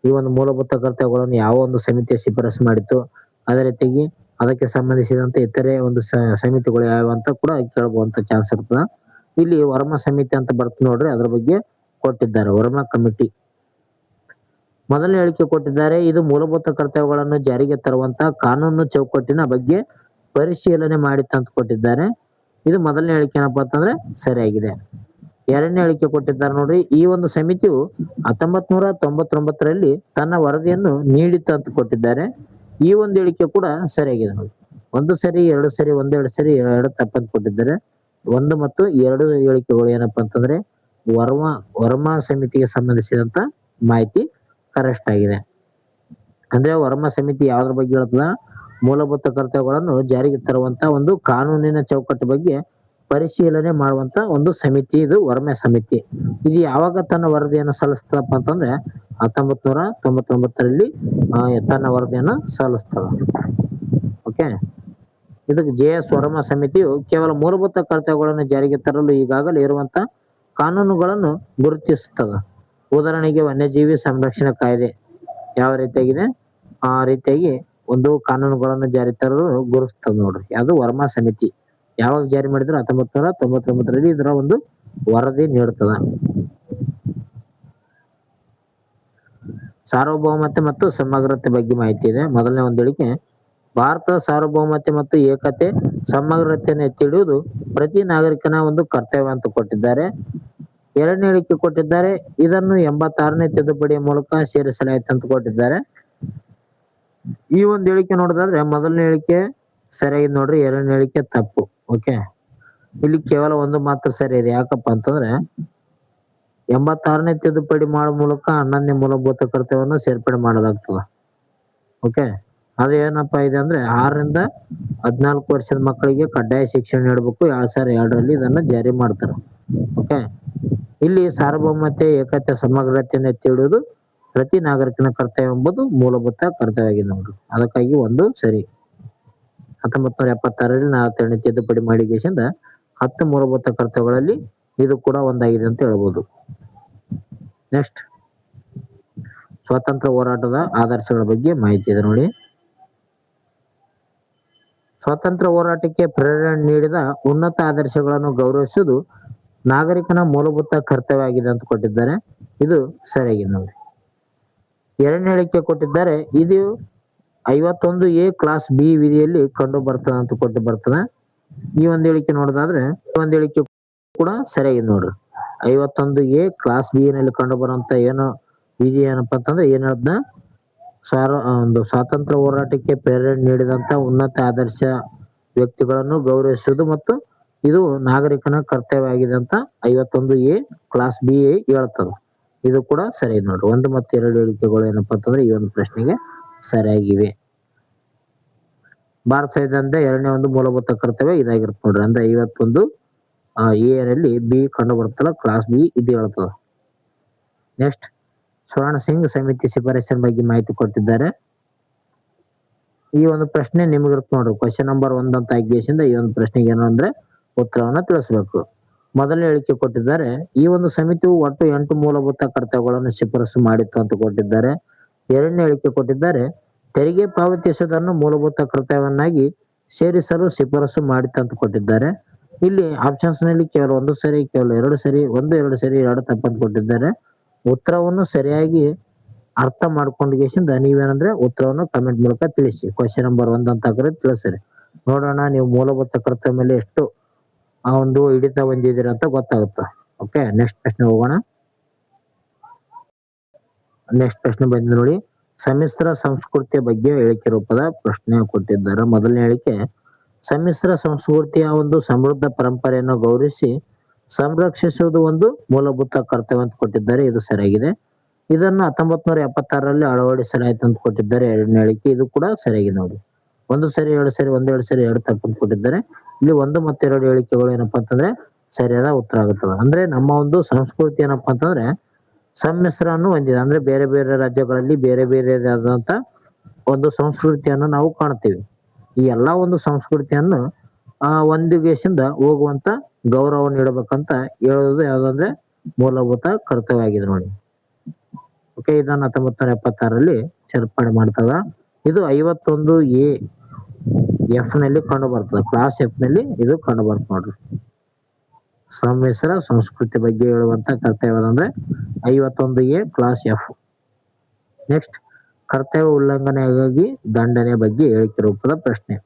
ಈ ಒಂದು ಮೂಲಭೂತ ಕರ್ತವ್ಯಗಳನ್ನು ಯಾವ ಒಂದು ಸಮಿತಿಯ ಶಿಫಾರಸು ಮಾಡಿತ್ತು, ಅದೇ ರೀತಿಯಾಗಿ ಅದಕ್ಕೆ ಸಂಬಂಧಿಸಿದಂತೆ ಇತರೆ ಒಂದು ಸಮಿತಿಗಳು ಯಾವ ಅಂತ ಕೂಡ ಕೇಳಬಹುದಂತ ಚಾನ್ಸ್ ಇರ್ತದ. ಇಲ್ಲಿ ವರ್ಮ ಸಮಿತಿ ಅಂತ ಬರ್ತದೆ ನೋಡ್ರಿ, ಅದ್ರ ಬಗ್ಗೆ ಕೊಟ್ಟಿದ್ದಾರೆ. ವರ್ಮ ಕಮಿಟಿ ಮೊದಲನೇ ಹೇಳಿಕೆ ಕೊಟ್ಟಿದ್ದಾರೆ. ಇದು ಮೂಲಭೂತ ಕರ್ತವ್ಯಗಳನ್ನು ಜಾರಿಗೆ ತರುವಂತ ಕಾನೂನು ಚೌಕಟ್ಟಿನ ಬಗ್ಗೆ ಪರಿಶೀಲನೆ ಮಾಡಿತ್ತು ಅಂತ ಕೊಟ್ಟಿದ್ದಾರೆ. ಇದು ಮೊದಲನೇ ಹೇಳಿಕೆ ಏನಪ್ಪಾ ಅಂತಂದ್ರೆ ಸರಿಯಾಗಿದೆ. ಎರಡನೇ ಹೇಳಿಕೆ ಕೊಟ್ಟಿದ್ದಾರೆ ನೋಡ್ರಿ, ಈ ಒಂದು ಸಮಿತಿಯು 1999ರಲ್ಲಿ ತನ್ನ ವರದಿಯನ್ನು ನೀಡಿತ್ತು ಅಂತ ಕೊಟ್ಟಿದ್ದಾರೆ. ಈ ಒಂದು ಹೇಳಿಕೆ ಕೂಡ ಸರಿಯಾಗಿದೆ ನೋಡಿ. 1 ಸರಿ, 2 ಸರಿ, 2 ಸರಿ, 2 ತಪ್ಪಂತ ಕೊಟ್ಟಿದ್ದಾರೆ. 1 ಮತ್ತು 2 ಹೇಳಿಕೆಗಳು ಏನಪ್ಪಾ ಅಂತಂದ್ರೆ ವರ್ಮ ಸಮಿತಿಗೆ ಸಂಬಂಧಿಸಿದಂತ ಮಾಹಿತಿ ಕರೆಕ್ಟ್ ಆಗಿದೆ. ಅಂದ್ರೆ ವರ್ಮ ಸಮಿತಿ ಯಾವ್ದ್ರ ಬಗ್ಗೆ ಹೇಳ್ತದ, ಮೂಲಭೂತ ಕರ್ತವ್ಯಗಳನ್ನು ಜಾರಿಗೆ ತರುವಂತ ಒಂದು ಕಾನೂನಿನ ಚೌಕಟ್ಟು ಬಗ್ಗೆ ಪರಿಶೀಲನೆ ಮಾಡುವಂತ ಒಂದು ಸಮಿತಿ ಇದು ವರ್ಮ ಸಮಿತಿ. ಇದು ಯಾವಾಗ ತನ್ನ ವರದಿಯನ್ನು ಸಲ್ಲಿಸ್ತದಪ್ಪ ಅಂತಂದ್ರೆ 1999ರಲ್ಲಿ ತನ್ನ ವರದಿಯನ್ನು ಸಲ್ಲಿಸ್ತದ. ಓಕೆ, ಇದಕ್ಕೆ JS ವರ್ಮ ಸಮಿತಿಯು ಕೇವಲ ಮೂಲಭೂತ ಕರ್ತವ್ಯಗಳನ್ನು ಜಾರಿಗೆ ತರಲು ಈಗಾಗಲೇ ಇರುವಂತ ಕಾನೂನುಗಳನ್ನು ಗುರುತಿಸುತ್ತದೆ. ಉದಾಹರಣೆಗೆ ವನ್ಯಜೀವಿ ಸಂರಕ್ಷಣಾ ಕಾಯ್ದೆ ಯಾವ ರೀತಿಯಾಗಿದೆ, ಆ ರೀತಿಯಾಗಿ ಒಂದು ಕಾನೂನುಗಳನ್ನು ಜಾರಿ ತರಲು ಗುರುತಿಸ್ತದೆ ನೋಡ್ರಿ. ಯಾವುದು ವರ್ಮ ಸಮಿತಿ ಯಾವಾಗ ಜಾರಿ ಮಾಡಿದ್ರು 1999ರಲ್ಲಿ ಇದರ ಒಂದು ವರದಿ ನೀಡುತ್ತದೆ. ಸಾರ್ವಭೌಮತೆ ಮತ್ತು ಸಮಗ್ರತೆ ಬಗ್ಗೆ ಮಾಹಿತಿ ಇದೆ. ಮೊದಲನೇ ಒಂದು ಹೇಳಿಕೆ, ಭಾರತದ ಸಾರ್ವಭೌಮತೆ ಮತ್ತು ಏಕತೆ ಸಮಗ್ರತೆಯನ್ನು ಎತ್ತಿ ಹಿಡಿಯುವುದು ಪ್ರತಿ ನಾಗರಿಕನ ಒಂದು ಕರ್ತವ್ಯ ಅಂತ ಕೊಟ್ಟಿದ್ದಾರೆ. ಎರಡನೇ ಹೇಳಿಕೆ ಕೊಟ್ಟಿದ್ದಾರೆ, ಇದನ್ನು 86ನೇ ತಿದ್ದುಪಡಿಯ ಮೂಲಕ ಸೇರಿಸಲಾಯಿತು ಅಂತ ಕೊಟ್ಟಿದ್ದಾರೆ. ಈ ಒಂದು ಹೇಳಿಕೆ ನೋಡೋದಾದ್ರೆ ಮೊದಲನೇ ಹೇಳಿಕೆ ಸರಿಯಾಗಿದೆ ನೋಡ್ರಿ, ಎರಡನೇ ಹೇಳಿಕೆ ತಪ್ಪು. ಓಕೆ, ಇಲ್ಲಿ ಕೇವಲ 1 ಮಾತ್ರ ಸರಿ ಇದೆ. ಯಾಕಪ್ಪ ಅಂತಂದ್ರೆ 86ನೇ ತಿದ್ದುಪಡಿ ಮಾಡುವ ಮೂಲಕ 11ನೇ ಮೂಲಭೂತ ಕರ್ತವ್ಯವನ್ನು ಸೇರ್ಪಡೆ ಮಾಡಲಾಗ್ತದೆ. ಓಕೆ, ಅದು ಏನಪ್ಪಾ ಇದೆ ಅಂದ್ರೆ 6ರಿಂದ 14 ವರ್ಷದ ಮಕ್ಕಳಿಗೆ ಕಡ್ಡಾಯ ಶಿಕ್ಷಣ ನೀಡಬೇಕು. 2002ರಲ್ಲಿ ಇದನ್ನ ಜಾರಿ ಮಾಡ್ತಾರೆ. ಓಕೆ, ಇಲ್ಲಿ ಸಾರ್ವಭೌಮತೆ, ಏಕತೆ, ಸಮಗ್ರತೆಯನ್ನು ಎತ್ತಿ ಹಿಡಿಯುವುದು ಪ್ರತಿ ನಾಗರಿಕನ ಕರ್ತವ್ಯ ಎಂಬುದು ಮೂಲಭೂತ ಕರ್ತವ್ಯವಾಗಿದೆ ನೋಡ್ರಿ. ಅದಕ್ಕಾಗಿ ಒಂದು ಸರಿ. 1976ರಲ್ಲಿ 42ನೇ ತಿದ್ದುಪಡಿ ಮಾಡಿಗೆಸಿಂದ 10 ಮೂಲಭೂತ ಕರ್ತವ್ಯಗಳಲ್ಲಿ ಇದು ಕೂಡ ಒಂದಾಗಿದೆ ಅಂತ ಹೇಳ್ಬೋದು. ನೆಕ್ಸ್ಟ್, ಸ್ವಾತಂತ್ರ್ಯ ಹೋರಾಟದ ಆದರ್ಶಗಳ ಬಗ್ಗೆ ಮಾಹಿತಿ ಇದೆ ನೋಡಿ. ಸ್ವಾತಂತ್ರ್ಯ ಹೋರಾಟಕ್ಕೆ ಪ್ರೇರಣೆ ನೀಡಿದ ಉನ್ನತ ಆದರ್ಶಗಳನ್ನು ಗೌರವಿಸುವುದು ನಾಗರಿಕನ ಮೂಲಭೂತ ಕರ್ತವ್ಯ ಆಗಿದೆ ಅಂತ ಕೊಟ್ಟಿದ್ದಾರೆ. ಇದು ಸರಿಯಾಗಿದೆ ನೋಡಿ. ಎರಡನೇ ಹೇಳಿಕೆ ಕೊಟ್ಟಿದ್ದಾರೆ, ಇದು 51A ಕ್ಲಾಸ್ ಬಿ ವಿಧಿಯಲ್ಲಿ ಕಂಡು ಬರ್ತದೆ ಅಂತ ಬರ್ತದೆ. ಈ ಒಂದು ಹೇಳಿಕೆ ನೋಡೋದಾದ್ರೆ ಒಂದು ಹೇಳಿಕೆ ಕೂಡ ಸರಿಯಾಗಿದೆ ನೋಡ್ರಿ. 51A ಕ್ಲಾಸ್ ಬಿ ನಲ್ಲಿ ಕಂಡು ಬರುವಂತ ಏನೋ ವಿಧಿ ಏನಪ್ಪಾ ಅಂತಂದ್ರೆ ಏನ್ ಹೇಳ್ದ, ಒಂದು ಸ್ವಾತಂತ್ರ್ಯ ಹೋರಾಟಕ್ಕೆ ಪ್ರೇರಣೆ ನೀಡಿದಂತ ಉನ್ನತ ಆದರ್ಶ ವ್ಯಕ್ತಿಗಳನ್ನು ಗೌರವಿಸುವುದು ಮತ್ತು ಇದು ನಾಗರಿಕನ ಕರ್ತವ್ಯ ಆಗಿದೆ ಅಂತ 51A ಕ್ಲಾಸ್ ಬಿ ಹೇಳ್ತದ. ಇದು ಕೂಡ ಸರಿ ನೋಡ್ರಿ. 1 ಮತ್ತು 2 ಹೇಳಿಕೆಗಳು ಏನಪ್ಪಾ ಅಂತಂದ್ರೆ ಈ ಒಂದು ಪ್ರಶ್ನೆಗೆ ಸರಿಯಾಗಿವೆ. ಭಾರತ ಸಂವಿಧಾನದ ಎರಡನೇ ಒಂದು ಮೂಲಭೂತ ಕರ್ತವ್ಯ ಇದಾಗಿರುತ್ತೆ ನೋಡ್ರಿ. ಅಂದ್ರೆ 51A ರಲ್ಲಿ ಬಿ ಕಂಡು ಬರುತ್ತಲ್ಲ, ಕ್ಲಾಸ್ ಬಿ ಇದು ಹೇಳ್ತದ. ನೆಕ್ಸ್ಟ್, ಸ್ವರ್ಣ ಸಿಂಗ್ ಸಮಿತಿ ಶಿಫಾರಸಿನ ಬಗ್ಗೆ ಮಾಹಿತಿ ಕೊಟ್ಟಿದ್ದಾರೆ. ಈ ಒಂದು ಪ್ರಶ್ನೆ ನಿಮಗಿರುತ್ತೆ ನೋಡ್ರಿ. ಕ್ವಶನ್ ನಂಬರ್ 1 ಅಂತ ಆಗಿಸಿಂದ ಈ ಒಂದು ಪ್ರಶ್ನೆಗೆ ಏನು ಅಂದ್ರೆ ಉತ್ತರವನ್ನ ತಿಳಿಸಬೇಕು. ಮೊದಲನೇ ಹೇಳಿಕೆ ಕೊಟ್ಟಿದ್ದಾರೆ, ಈ ಒಂದು ಸಮಿತಿಯು ಒಟ್ಟು 8 ಮೂಲಭೂತ ಕರ್ತವ್ಯಗಳನ್ನು ಶಿಫಾರಸು ಮಾಡಿತ್ತು ಅಂತ ಕೊಟ್ಟಿದ್ದಾರೆ. ಎರಡನೇ ಹೇಳಿಕೆ ಕೊಟ್ಟಿದ್ದಾರೆ, ತೆರಿಗೆ ಪಾವತಿಸುವುದನ್ನು ಮೂಲಭೂತ ಕರ್ತವ್ಯವನ್ನಾಗಿ ಸೇರಿಸಲು ಶಿಫಾರಸು ಮಾಡಿತ್ತು ಅಂತ ಕೊಟ್ಟಿದ್ದಾರೆ. ಇಲ್ಲಿ ಆಪ್ಷನ್ಸ್ ನಲ್ಲಿ ಕೇವಲ 1 ಸರಿ, ಕೇವಲ 2 ಸರಿ, 1 2 ಸರಿ, 2 ತಪ್ಪಂತ ಕೊಟ್ಟಿದ್ದಾರೆ. ಉತ್ತರವನ್ನು ಸರಿಯಾಗಿ ಅರ್ಥ ಮಾಡ್ಕೊಂಡ್ಗೆಸಿಂದ ನೀವೇನಂದ್ರೆ ಉತ್ತರವನ್ನು ಕಮೆಂಟ್ ಮೂಲಕ ತಿಳಿಸಿ. ಕ್ವಶನ್ ನಂಬರ್ 1 ಅಂತ ಹಾಕಿದ್ರೆ ತಿಳಿಸ್ರಿ. ನೋಡೋಣ ನೀವು ಮೂಲಭೂತ ಕರ್ತವ್ಯ ಮೇಲೆ ಎಷ್ಟು ಆ ಒಂದು ಹಿಡಿತ ಹೊಂದಿದ್ದೀರ ಅಂತ ಗೊತ್ತಾಗುತ್ತೆ. ಓಕೆ, ನೆಕ್ಸ್ಟ್ ಪ್ರಶ್ನೆ ಹೋಗೋಣ. ನೆಕ್ಸ್ಟ್ ಪ್ರಶ್ನೆ ಬಂದಿದೆ ನೋಡಿ. ಸಮ್ಮಿಶ್ರ ಸಂಸ್ಕೃತಿಯ ಬಗ್ಗೆ ಹೇಳಿಕೆ ರೂಪದ ಪ್ರಶ್ನೆ ಕೊಟ್ಟಿದ್ದಾರೆ. ಮೊದಲನೇ ಹೇಳಿಕೆ, ಸಮ್ಮಿಶ್ರ ಸಂಸ್ಕೃತಿಯ ಒಂದು ಸಮೃದ್ಧ ಪರಂಪರೆಯನ್ನು ಗೌರವಿಸಿ ಸಂರಕ್ಷಿಸುವುದು ಒಂದು ಮೂಲಭೂತ ಕರ್ತವ್ಯ ಅಂತ ಕೊಟ್ಟಿದ್ದಾರೆ. ಇದು ಸರಿಯಾಗಿದೆ. ಇದನ್ನು 1976ರಲ್ಲಿ ಅಳವಡಿಸಲಾಯಿತು ಅಂತ ಕೊಟ್ಟಿದ್ದಾರೆ. ಎರಡನೇ ಹೇಳಿಕೆ ಇದು ಕೂಡ ಸರಿಯಾಗಿದೆ ನೋಡಿ. 1 ಸರಿ, 2 ಸರಿ, 1 2 ಸರಿ, 2 ತಪ್ಪು ಅಂತ ಕೊಟ್ಟಿದ್ದಾರೆ. ಇಲ್ಲಿ 1 ಮತ್ತು 2 ಹೇಳಿಕೆಗಳು ಏನಪ್ಪಾ ಅಂತಂದ್ರೆ ಸರಿಯಾದ ಉತ್ತರ ಆಗುತ್ತದೆ. ಅಂದ್ರೆ ನಮ್ಮ ಒಂದು ಸಂಸ್ಕೃತಿ ಏನಪ್ಪಾ ಅಂತಂದ್ರೆ ಸಮ್ಮಿಶ್ರವನ್ನು ಹೊಂದಿದೆ. ಅಂದ್ರೆ ಬೇರೆ ಬೇರೆ ರಾಜ್ಯಗಳಲ್ಲಿ ಬೇರೆ ಬೇರೆಯಾದಂತ ಒಂದು ಸಂಸ್ಕೃತಿಯನ್ನು ನಾವು ಕಾಣ್ತೀವಿ. ಈ ಎಲ್ಲಾ ಒಂದು ಸಂಸ್ಕೃತಿಯನ್ನು ಒಂದಿಗೆಸಿಂದ ಹೋಗುವಂತ ಗೌರವ ನೀಡಬೇಕಂತ ಹೇಳೋದು ಯಾವ್ದಂದ್ರೆ ಮೂಲಭೂತ ಕರ್ತವ್ಯ ಆಗಿದೆ ನೋಡಿ. ಓಕೆ, ಇದನ್ನ 1976ರಲ್ಲಿ ಸೇರ್ಪಡೆ ಮಾಡ್ತದ. ಇದು 51A ಎಫ್ ನಲ್ಲಿ ಕಂಡು ಬರ್ತದೆ. ಕ್ಲಾಸ್ ಎಫ್ ನಲ್ಲಿ ಇದು ಕಂಡು ಬರ್ತದೆ ನೋಡ್ರಿ. ಸಮ್ಮಿಶ್ರ ಸಂಸ್ಕೃತಿ ಬಗ್ಗೆ ಹೇಳುವಂತ ಕರ್ತವ್ಯ ಅಂದ್ರೆ 51A ಕ್ಲಾಸ್ ಎಫ್. ನೆಕ್ಸ್ಟ್, ಕರ್ತವ್ಯ ಉಲ್ಲಂಘನೆಗಾಗಿ ದಂಡನೆ ಬಗ್ಗೆ ಹೇಳಿಕೆ ರೂಪದ ಪ್ರಶ್ನೆ.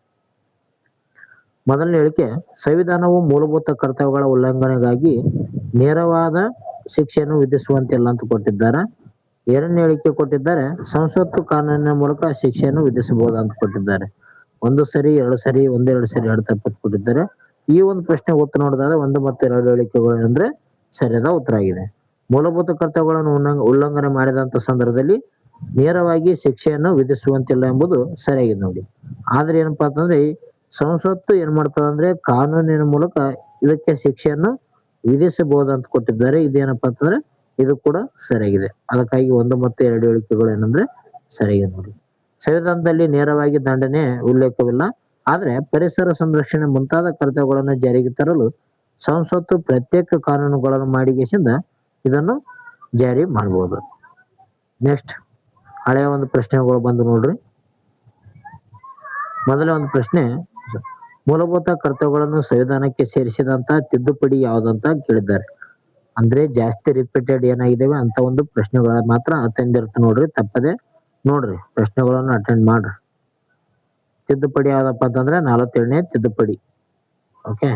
ಮೊದಲನೇ ಹೇಳಿಕೆ, ಸಂವಿಧಾನವು ಮೂಲಭೂತ ಕರ್ತವ್ಯಗಳ ಉಲ್ಲಂಘನೆಗಾಗಿ ನೇರವಾದ ಶಿಕ್ಷೆಯನ್ನು ವಿಧಿಸುವಂತಿಲ್ಲ ಅಂತ ಕೊಟ್ಟಿದ್ದಾರೆ. ಎರಡನೇ ಹೇಳಿಕೆ ಕೊಟ್ಟಿದ್ದಾರೆ, ಸಂಸತ್ತು ಕಾನೂನಿನ ಮೂಲಕ ಶಿಕ್ಷೆಯನ್ನು ವಿಧಿಸಬಹುದು ಅಂತ ಕೊಟ್ಟಿದ್ದಾರೆ. 1 ಸರಿ, 2 ಸರಿ, 1 2 ಸರಿ, 2 ತಪ್ಪು ಕೊಟ್ಟಿದ್ದಾರೆ. ಈ ಒಂದು ಪ್ರಶ್ನೆ ಉತ್ತರ ನೋಡಿದಾಗ 1 ಮತ್ತು 2 ಹೇಳಿಕೆಗಳು ಏನಂದ್ರೆ ಸರಿಯಾದ ಉತ್ತರ ಆಗಿದೆ. ಮೂಲಭೂತ ಕರ್ತವ್ಯಗಳನ್ನು ಉಲ್ಲಂಘನೆ ಮಾಡಿದಂತ ಸಂದರ್ಭದಲ್ಲಿ ನೇರವಾಗಿ ಶಿಕ್ಷೆಯನ್ನು ವಿಧಿಸುವಂತಿಲ್ಲ ಎಂಬುದು ಸರಿಯಾಗಿದೆ ನೋಡಿ. ಆದ್ರೆ ಏನಪ್ಪಾ ಅಂತಂದ್ರೆ ಸಂಸತ್ತು ಏನ್ ಮಾಡ್ತದೆ ಅಂದ್ರೆ ಕಾನೂನಿನ ಮೂಲಕ ಇದಕ್ಕೆ ಶಿಕ್ಷೆಯನ್ನು ವಿಧಿಸಬಹುದು ಅಂತ ಕೊಟ್ಟಿದ್ದಾರೆ. ಇದೇನಪ್ಪಾ ಅಂತಂದ್ರೆ ಇದು ಕೂಡ ಸರಿಯಾಗಿದೆ. ಅದಕ್ಕಾಗಿ 1 ಮತ್ತು 2 ಹೇಳಿಕೆಗಳು ಏನಂದ್ರೆ ಸರಿಯಾಗಿದೆ ನೋಡಿ. ಸಂವಿಧಾನದಲ್ಲಿ ನೇರವಾಗಿ ದಂಡನೆ ಉಲ್ಲೇಖವಿಲ್ಲ. ಆದ್ರೆ ಪರಿಸರ ಸಂರಕ್ಷಣೆ ಮುಂತಾದ ಕರ್ತವ್ಯಗಳನ್ನು ಜಾರಿಗೆ ತರಲು ಸಂಸತ್ತು ಪ್ರತ್ಯೇಕ ಕಾನೂನುಗಳನ್ನು ಮಾಡಿಗೆಸಿಂದ ಇದನ್ನು ಜಾರಿ ಮಾಡಬಹುದು. ನೆಕ್ಸ್ಟ್, ಹಳೆಯ ಒಂದು ಪ್ರಶ್ನೆಗಳು ಬಂದು ನೋಡ್ರಿ. ಮೊದಲ ಒಂದು ಪ್ರಶ್ನೆ, ಮೂಲಭೂತ ಕರ್ತವ್ಯಗಳನ್ನು ಸಂವಿಧಾನಕ್ಕೆ ಸೇರಿಸಿದಂತ ತಿದ್ದುಪಡಿ ಯಾವುದಂತ ಕೇಳಿದ್ದಾರೆ. ಅಂದ್ರೆ ಜಾಸ್ತಿ ರಿಪೀಟೆಡ್ ಏನಾಗಿದ್ದಾವೆ ಅಂತ ಒಂದು ಪ್ರಶ್ನೆಗಳ ಮಾತ್ರ ಅಟೆಂಡ್ ನೋಡ್ರಿ. ತಪ್ಪದೆ ನೋಡ್ರಿ, ಪ್ರಶ್ನೆಗಳನ್ನು ಅಟೆಂಡ್ ಮಾಡ್ರಿ. ತಿದ್ದುಪಡಿ ಯಾವ್ದಪ್ಪ ಅಂತಂದ್ರೆ 47ನೇ ತಿದ್ದುಪಡಿ. ಓಕೆ,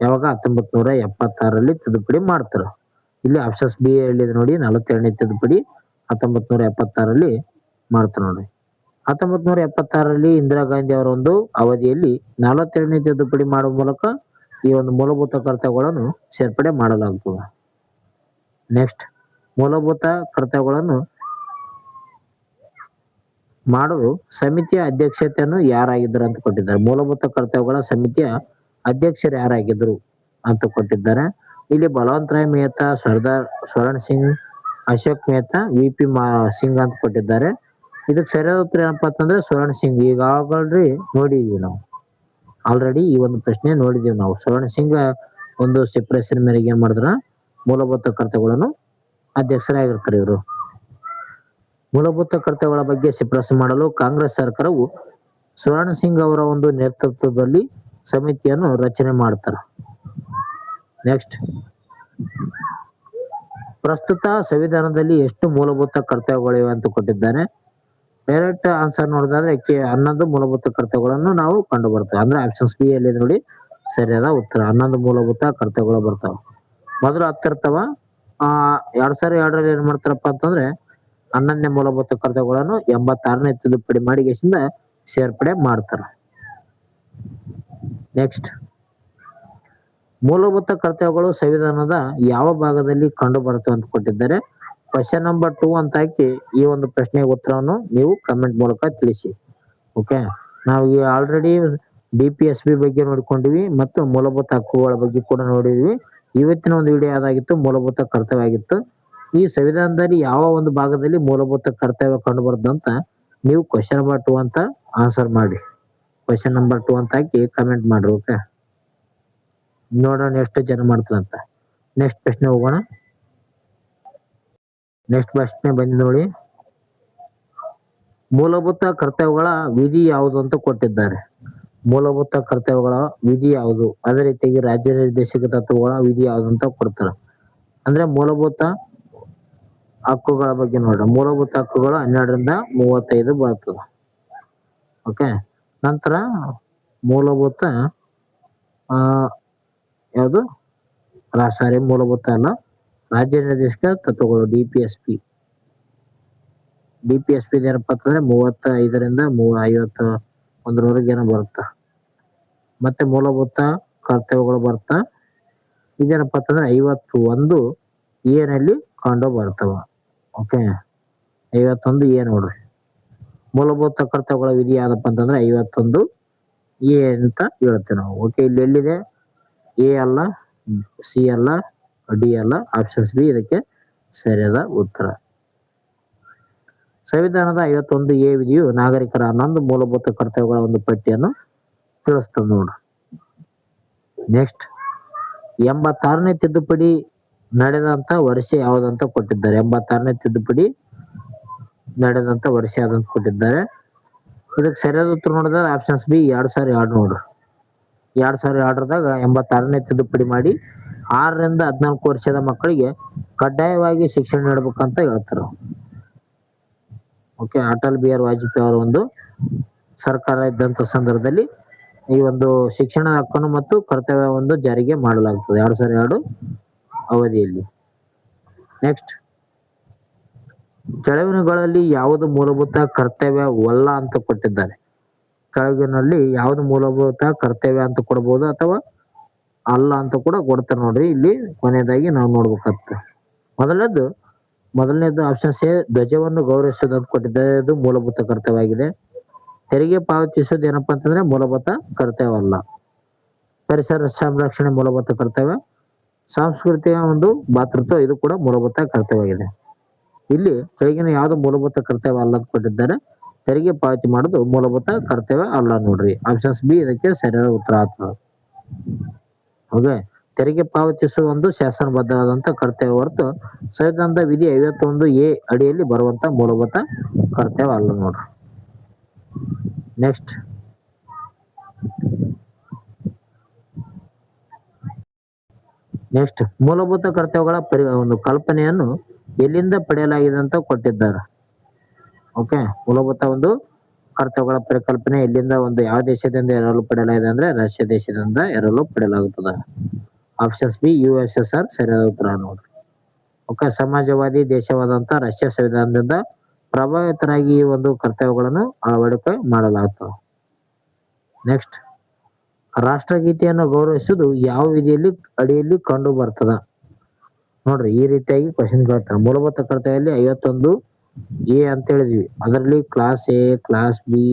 ಯಾವಾಗ 1976ರಲ್ಲಿ ತಿದ್ದುಪಡಿ ಮಾಡ್ತಾರೆ. ಇಲ್ಲಿ ಆಪ್ಷನ್ಸ್ ಬಿ ಹೇಳಿದೆ ನೋಡಿ. 47ನೇ ತಿದ್ದುಪಡಿ 1976ರಲ್ಲಿ ಮಾಡ್ತಾರೆ ನೋಡ್ರಿ. 1976ರಲ್ಲಿ ಇಂದಿರಾ ಗಾಂಧಿ ಅವರ ಒಂದು ಅವಧಿಯಲ್ಲಿ 47ನೇ ತಿದ್ದುಪಡಿ ಮಾಡುವ ಮೂಲಕ ಈ ಒಂದು ಮೂಲಭೂತ ಕರ್ತವ್ಯಗಳನ್ನು ಸೇರ್ಪಡೆ ಮಾಡಲಾಗುತ್ತದೆ. ನೆಕ್ಸ್ಟ್, ಮೂಲಭೂತ ಕರ್ತವ್ಯಗಳನ್ನು ಮಾಡಲು ಸಮಿತಿಯ ಅಧ್ಯಕ್ಷತೆಯನ್ನು ಯಾರಾಗಿದ್ದರು ಅಂತ ಕೊಟ್ಟಿದ್ದಾರೆ. ಮೂಲಭೂತ ಕರ್ತವ್ಯಗಳ ಸಮಿತಿಯ ಅಧ್ಯಕ್ಷರು ಯಾರಾಗಿದ್ರು ಅಂತ ಕೊಟ್ಟಿದ್ದಾರೆ. ಇಲ್ಲಿ ಬಲವಂತ್ ರಾಯ್ ಮೆಹ್ತಾ, ಸರ್ದಾರ್ ಸ್ವರಣ್ ಸಿಂಗ್, ಅಶೋಕ್ ಮೆಹ್ತಾ, ವಿ.ಪಿ. ಸಿಂಗ್ ಅಂತ ಕೊಟ್ಟಿದ್ದಾರೆ. ಇದಕ್ಕೆ ಸರಿಯಾದ ಉತ್ತರ ಏನಪ್ಪಾ ಅಂತಂದ್ರೆ ಸ್ವರಣ್ ಸಿಂಗ್. ಈಗಾಗಲ್ರಿ ನೋಡಿದ್ವಿ ನಾವು, ಆಲ್ರೆಡಿ ಈ ಒಂದು ಪ್ರಶ್ನೆ ನೋಡಿದೀವಿ ನಾವು. ಸ್ವರಣ್ ಸಿಂಗ್ ಒಂದು ಶಿಫಾರಸಿನ ಮೇರೆಗೆ ಏನ್ ಮಾಡಿದ್ರ, ಮೂಲಭೂತ ಕರ್ತವ್ಯಗಳನ್ನು ಅಧ್ಯಕ್ಷರಾಗಿರ್ತಾರೆ ಇವರು. ಮೂಲಭೂತ ಕರ್ತವ್ಯಗಳ ಬಗ್ಗೆ ಶಿಫಾರಸು ಮಾಡಲು ಕಾಂಗ್ರೆಸ್ ಸರ್ಕಾರವು ಸ್ವರ್ಣ ಸಿಂಗ್ ಅವರ ಒಂದು ನೇತೃತ್ವದಲ್ಲಿ ಸಮಿತಿಯನ್ನು ರಚನೆ ಮಾಡ್ತಾರೆ. ನೆಕ್ಸ್ಟ್, ಪ್ರಸ್ತುತ ಸಂವಿಧಾನದಲ್ಲಿ ಎಷ್ಟು ಮೂಲಭೂತ ಕರ್ತವ್ಯಗಳಿವೆ ಅಂತ ಕೊಟ್ಟಿದ್ದಾರೆ. ಡೈರೆಕ್ಟ್ ಆನ್ಸರ್ ನೋಡಿದ್ರೆ 11 ಮೂಲಭೂತ ಕರ್ತವ್ಯಗಳನ್ನು ನಾವು ಕಂಡು ಬರ್ತೇವೆ. ಅಂದ್ರೆ ಆಪ್ಷನ್ಸ್ ಬಿ ಅಲ್ಲಿ ನೋಡಿ ಸರಿಯಾದ ಉತ್ತರ. 11 ಮೂಲಭೂತ ಕರ್ತವ್ಯಗಳು ಬರ್ತಾವ. ಮೊದಲು 10 ಇರ್ತಾವ. 2002ರಲ್ಲಿ ಏನ್ ಮಾಡ್ತಾರಪ್ಪ ಅಂತಂದ್ರೆ 11ನೇ ಮೂಲಭೂತ ಕರ್ತವ್ಯಗಳನ್ನು 86ನೇ ತಿದ್ದುಪಡಿ ಮಾಡಿ ಸೇರ್ಪಡೆ ಮಾಡ್ತಾರ. ನೆಕ್ಸ್ಟ್, ಮೂಲಭೂತ ಕರ್ತವ್ಯಗಳು ಸಂವಿಧಾನದ ಯಾವ ಭಾಗದಲ್ಲಿ ಕಂಡು ಬರ್ತವೆ ಅಂತ ಕೊಟ್ಟಿದ್ದಾರೆ. ಕ್ವಶನ್ ನಂಬರ್ 2 ಅಂತ ಹಾಕಿ ಈ ಒಂದು ಪ್ರಶ್ನೆಗೆ ಉತ್ತರವನ್ನು ನೀವು ಕಮೆಂಟ್ ಮೂಲಕ ತಿಳಿಸಿ. ಓಕೆ, ನಾವು ಈ ಆಲ್ರೆಡಿ DPSP ಬಗ್ಗೆ ನೋಡ್ಕೊಂಡಿವಿ ಮತ್ತು ಮೂಲಭೂತ ಹಕ್ಕುಗಳ ಬಗ್ಗೆ ಕೂಡ ನೋಡಿದ್ವಿ. ಇವತ್ತಿನ ಒಂದು ವಿಡಿಯೋ ಯಾವ್ದಾಗಿತ್ತು, ಮೂಲಭೂತ ಕರ್ತವ್ಯ ಆಗಿತ್ತು. ಈ ಸಂವಿಧಾನದಲ್ಲಿ ಯಾವ ಒಂದು ಭಾಗದಲ್ಲಿ ಮೂಲಭೂತ ಕರ್ತವ್ಯ ಕಂಡು ಬರ್ತದಂತ ನೀವು ಕ್ವಶನ್ ನಂಬರ್ 2 ಅಂತ ಆನ್ಸರ್ ಮಾಡಿ. ಕ್ವಶನ್ ನಂಬರ್ 2 ಅಂತ ಹಾಕಿ ಕಮೆಂಟ್ ಮಾಡ್ರಿ. ಓಕೆ, ನೋಡೋಣ ಎಷ್ಟು ಜನ ಮಾಡ್ತಾರಂತ. ನೆಕ್ಸ್ಟ್ ಪ್ರಶ್ನೆ ಹೋಗೋಣ. ನೆಕ್ಸ್ಟ್ ಪ್ರಶ್ನೆ ಬಂದು ನೋಡಿ, ಮೂಲಭೂತ ಕರ್ತವ್ಯಗಳ ವಿಧಿ ಯಾವುದು ಅಂತ ಕೊಟ್ಟಿದ್ದಾರೆ. ಮೂಲಭೂತ ಕರ್ತವ್ಯಗಳ ವಿಧಿ ಯಾವುದು, ಅದೇ ರೀತಿಯಾಗಿ ರಾಜ್ಯ ನಿರ್ದೇಶಕ ತತ್ವಗಳ ವಿಧಿ ಯಾವುದು ಅಂತ ಕೊಡ್ತಾರೆ. ಅಂದ್ರೆ ಮೂಲಭೂತ ಹಕ್ಕುಗಳ ಬಗ್ಗೆ ನೋಡ್ರಿ. ಮೂಲಭೂತ ಹಕ್ಕುಗಳು 12ರಿಂದ 35 ಬರ್ತದೆ. ಓಕೆ, ನಂತರ ಮೂಲಭೂತ ಯಾವುದು ಮೂಲಭೂತ ಅಲ್ಲ, ರಾಜ್ಯ ನಿರ್ದೇಶಕ ತತ್ವಗಳು DPSP ಏನಪ್ಪ ಅಂತಂದ್ರೆ 35ರಿಂದ 51ರವರೆಗೆ ಏನೋ ಬರುತ್ತ. ಮತ್ತೆ ಮೂಲಭೂತ ಕರ್ತವ್ಯಗಳು ಬರ್ತಾ ಇದೇನಪ್ಪ ಅಂತಂದ್ರೆ 51 ಏನಲ್ಲಿ ಕಂಡು ಬರ್ತವ. ಓಕೆ, 51 ನೋಡ್ರಿ. ಮೂಲಭೂತ ಕರ್ತವ್ಯಗಳ ವಿಧಿ ಯಾವ್ದಪ್ಪ ಅಂತಂದ್ರೆ 51 ಅಂತ ಹೇಳ್ತೇವೆ ನಾವು. ಓಕೆ, ಇಲ್ಲಿ ಎಲ್ಲಿದೆ? ಎ ಅಲ್ಲ, ಸಿ ಅಲ್ಲ, ಡಿ ಅಲ್ಲ, ಆಪ್ಷನ್ಸ್ ಬಿ ಇದಕ್ಕೆ ಸರಿಯಾದ ಉತ್ತರ. ಸಂವಿಧಾನದ 51 ವಿಧಿಯು ನಾಗರಿಕರ 11 ಮೂಲಭೂತ ಕರ್ತವ್ಯಗಳ ಒಂದು ಪಟ್ಟಿಯನ್ನು ತಿಳಿಸ್ತದೆ ನೋಡ್ರಿ. ನೆಕ್ಸ್ಟ್, 86ನೇ ತಿದ್ದುಪಡಿ ನಡೆದಂತ ವರ್ಷ ಯಾವ್ದಂತ ಕೊಟ್ಟಿದ್ದಾರೆ. 86ನೇ ತಿದ್ದುಪಡಿ ನಡೆದಂತ ವರ್ಷ ಯಾವ್ದಂತ ಕೊಟ್ಟಿದ್ದಾರೆ. ಇದಕ್ಕೆ ಸರಿಯಾದ ಉತ್ತರ ನೋಡಿದ್ರೆ ಆಪ್ಷನ್ಸ್ ಬಿ 2002 ನೋಡ್ರಿ. 2002ದಾಗ 86ನೇ ತಿದ್ದುಪಡಿ ಮಾಡಿ 6ರಿಂದ 14 ವರ್ಷದ ಮಕ್ಕಳಿಗೆ ಕಡ್ಡಾಯವಾಗಿ ಶಿಕ್ಷಣ ನೀಡಬೇಕಂತ ಹೇಳ್ತಾರ. ಓಕೆ, ಅಟಲ್ ಬಿಹಾರಿ ವಾಜಪೇಯಿ ಅವರ ಒಂದು ಸರ್ಕಾರ ಇದ್ದಂತ ಸಂದರ್ಭದಲ್ಲಿ ಈ ಒಂದು ಶಿಕ್ಷಣ ಹಕ್ಕನ್ನು ಮತ್ತು ಕರ್ತವ್ಯ ಒಂದು ಜಾರಿಗೆ ಮಾಡಲಾಗ್ತದೆ 2002 ಅವಧಿಯಲ್ಲಿ. ನೆಕ್ಸ್ಟ್, ಕೆಳಗಿನಗಳಲ್ಲಿ ಯಾವುದು ಮೂಲಭೂತ ಕರ್ತವ್ಯವಲ್ಲ ಅಂತ ಕೊಟ್ಟಿದ್ದಾರೆ. ಕೆಳಗಿನಲ್ಲಿ ಯಾವುದು ಮೂಲಭೂತ ಕರ್ತವ್ಯ ಅಂತ ಕೊಡಬಹುದು ಅಥವಾ ಅಲ್ಲ ಅಂತ ಕೂಡ ಕೊಡ್ತಾರೆ ನೋಡ್ರಿ. ಇಲ್ಲಿ ಕೊನೆಯದಾಗಿ ನಾವು ನೋಡ್ಬೇಕಾಗ್ತದೆ. ಮೊದಲನೇದು ಆಪ್ಷನ್ ಎ, ಧ್ವಜವನ್ನು ಗೌರವಿಸುವುದು ಅಂತ ಕೊಟ್ಟಿದ್ದಾರೆ. ಇದು ಮೂಲಭೂತ ಕರ್ತವ್ಯ ಆಗಿದೆ. ತೆರಿಗೆ ಪಾವತಿಸುವುದು ಏನಪ್ಪಾ ಅಂತಂದ್ರೆ ಮೂಲಭೂತ ಕರ್ತವ್ಯ ಅಲ್ಲ. ಪರಿಸರ ಸಂರಕ್ಷಣೆ ಮೂಲಭೂತ ಕರ್ತವ್ಯ. ಸಾಂಸ್ಕೃತಿಕ ಒಂದು ಭಾತೃತ್ವ ಇದು ಕೂಡ ಮೂಲಭೂತ ಕರ್ತವ್ಯ ಆಗಿದೆ. ಇಲ್ಲಿ ಕೆಳಗಿನ ಯಾವುದು ಮೂಲಭೂತ ಕರ್ತವ್ಯ ಅಲ್ಲ ಅಂತ ಕೊಟ್ಟಿದ್ದಾರೆ. ತೆರಿಗೆ ಪಾವತಿ ಮಾಡೋದು ಮೂಲಭೂತ ಕರ್ತವ್ಯ ಅಲ್ಲ ನೋಡ್ರಿ. ಆಪ್ಷನ್ಸ್ ಬಿ ಇದಕ್ಕೆ ಸರಿಯಾದ ಉತ್ತರ ಆಗ್ತದೆ. ಓಕೆ, ತೆರಿಗೆ ಪಾವತಿಸುವ ಒಂದು ಶಾಸನಬದ್ಧವಾದಂತ ಕರ್ತವ್ಯ ಹೊರತು ಸಂವಿಧಾನದ ವಿಧಿ 51 ಅಡಿಯಲ್ಲಿ ಬರುವಂತ ಮೂಲಭೂತ ಕರ್ತವ್ಯ ಅಲ್ಲ ನೋಡ್ರಿ. ನೆಕ್ಸ್ಟ್, ಮೂಲಭೂತ ಕರ್ತವ್ಯಗಳ ಒಂದು ಕಲ್ಪನೆಯನ್ನು ಎಲ್ಲಿಂದ ಪಡೆಯಲಾಗಿದೆ ಅಂತ ಕೊಟ್ಟಿದ್ದಾರೆ. ಓಕೆ, ಮೂಲಭೂತ ಒಂದು ಕರ್ತವ್ಯಗಳ ಪರಿಕಲ್ಪನೆ ಎಲ್ಲಿಂದ ಯಾವ ದೇಶದಿಂದ ಎರಲು ಪಡೆಯಲಾಗಿದೆ ಅಂದ್ರೆ ರಷ್ಯಾ ದೇಶದಿಂದ ಎರಲು ಪಡೆಯಲಾಗುತ್ತದೆ. ಆಪ್ಷನ್ಸ್ ಬಿ USSR ಸರಿಯಾದ ಉತ್ತರ ನೋಡ್ರಿ. ಓಕೆ, ಸಮಾಜವಾದಿ ದೇಶವಾದಂತ ರಷ್ಯಾ ಸಂವಿಧಾನದಿಂದ ಪ್ರಭಾವಿತರಾಗಿ ಈ ಒಂದು ಕರ್ತವ್ಯಗಳನ್ನು ಅಳವಡಿಕೆ ಮಾಡಲಾಗುತ್ತದೆ. ನೆಕ್ಸ್ಟ್, ರಾಷ್ಟ್ರಗೀತೆಯನ್ನು ಗೌರವಿಸುವುದು ಯಾವ ವಿಧಿಯಲ್ಲಿ ಅಡಿಯಲ್ಲಿ ಕಂಡು ಬರ್ತದ ನೋಡ್ರಿ. ಈ ರೀತಿಯಾಗಿ ಕ್ವಶನ್ ಕೇಳ್ತಾರೆ. ಮೂಲಭೂತ ಕರ್ತವ್ಯದಲ್ಲಿ 51 ಎ ಅಂತ ಹೇಳಿದ್ವಿ. ಅದರಲ್ಲಿ class A, class B,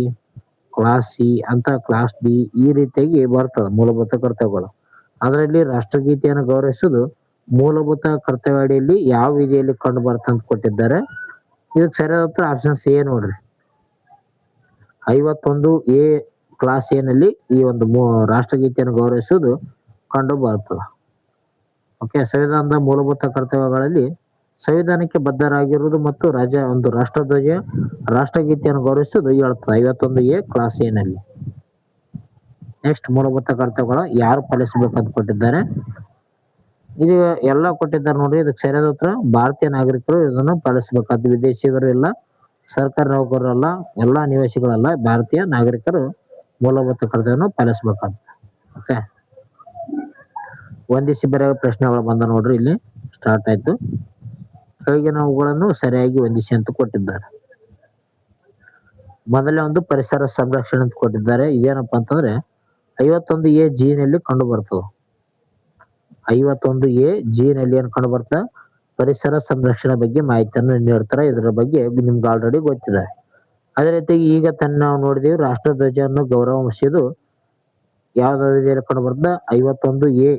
class C ಅಂತ ಕ್ಲಾಸ್ ಡಿ ಈ ರೀತಿಯಾಗಿ ಬರ್ತದೆ ಮೂಲಭೂತ ಕರ್ತವ್ಯಗಳು. ಅದರಲ್ಲಿ ರಾಷ್ಟ್ರಗೀತೆಯನ್ನು ಗೌರವಿಸುವುದು ಮೂಲಭೂತ ಕರ್ತವ್ಯ ಅಡಿಯಲ್ಲಿ ಯಾವ ವಿಧಿಯಲ್ಲಿ ಕಂಡು ಬರುತ್ತೆ ಅಂತ ಕೊಟ್ಟಿದ್ದಾರೆ. ಇದಕ್ಕೆ ಸರಿಯಾದ ಉತ್ತರ ಆಪ್ಷನ್ ಸಿ ನೋಡ್ರಿ. 51 ಎ ಕ್ಲಾಸ್ ಎ ನಲ್ಲಿ ಈ ಒಂದು ರಾಷ್ಟ್ರಗೀತೆಯನ್ನು ಗೌರವಿಸುವುದು ಕಂಡು ಬರುತ್ತದೆ. ಓಕೆ, ಸಂವಿಧಾನದ ಮೂಲಭೂತ ಕರ್ತವ್ಯಗಳಲ್ಲಿ ಸಂವಿಧಾನಕ್ಕೆ ಬದ್ಧರಾಗಿರುವುದು ಮತ್ತು ರಾಷ್ಟ್ರಧ್ವಜ, ರಾಷ್ಟ್ರಗೀತೆಯನ್ನು ಗೌರವಿಸುವುದು ಹೇಳ್ತದೆ 51 ಎ ಕ್ಲಾಸ್ ಎ ನಲ್ಲಿ. ನೆಕ್ಸ್ಟ್, ಮೂಲಭೂತ ಕರ್ತವ್ಯಗಳು ಯಾರು ಪಾಲಿಸಬೇಕಂತ ಕೊಟ್ಟಿದ್ದಾರೆ. ಇದು ಎಲ್ಲ ಕೊಟ್ಟಿದ್ದಾರೆ ನೋಡ್ರಿ. ಇದಕ್ಕೆ ಸರಿಯಾದ ಉತ್ತರ ಭಾರತೀಯ ನಾಗರಿಕರು ಇದನ್ನು ಪಾಲಿಸಬೇಕಾದ. ವಿದೇಶಿಗರು ಇಲ್ಲ, ಸರ್ಕಾರಿ ನೌಕರರಲ್ಲ, ಎಲ್ಲಾ ನಿವಾಸಿಗಳಲ್ಲ, ಭಾರತೀಯ ನಾಗರಿಕರು ಮೂಲಭೂತ ಕರ್ತವ್ಯವನ್ನು ಪಾಲಿಸಬೇಕಾದ. ಓಕೆ, ವಂದಿಸಿ ಬರೆಯುವ ಪ್ರಶ್ನೆಗಳು ಬಂದ ನೋಡ್ರಿ. ಇಲ್ಲಿ ಸ್ಟಾರ್ಟ್ ಆಯ್ತು. ಕೆಳಗಿನವುಗಳನ್ನು ಸರಿಯಾಗಿ ವಂದಿಸಿ ಅಂತ ಕೊಟ್ಟಿದ್ದಾರೆ. ಮೊದಲನೇ ಒಂದು ಪರಿಸರ ಸಂರಕ್ಷಣೆ ಅಂತ ಕೊಟ್ಟಿದ್ದಾರೆ. ಇದೇನಪ್ಪ ಅಂತಂದ್ರೆ 51 ಎ ಜಿ ನಲ್ಲಿ ಕಂಡು ಬರ್ತದೆ. 51 ಎ ಜಿ ನಲ್ಲಿ ಏನ್ ಕಂಡು ಬರ್ತಾ, ಪರಿಸರ ಸಂರಕ್ಷಣೆ ಬಗ್ಗೆ ಮಾಹಿತಿಯನ್ನು ನೀಡ್ತಾರೆ. ಇದರ ಬಗ್ಗೆ ನಿಮ್ಗೆ ಆಲ್ರೆಡಿ ಗೊತ್ತಿದೆ. ಅದೇ ರೀತಿ ಈಗ ನಾವು ನೋಡಿದೀವಿ, ರಾಷ್ಟ್ರಧ್ವಜವನ್ನು ಗೌರವಿಸುವುದು ಯಾವ್ದು ವಿಧಿಯಲ್ಲಿ ಕಂಡು ಬರ್ತದೆ, 51 ಎ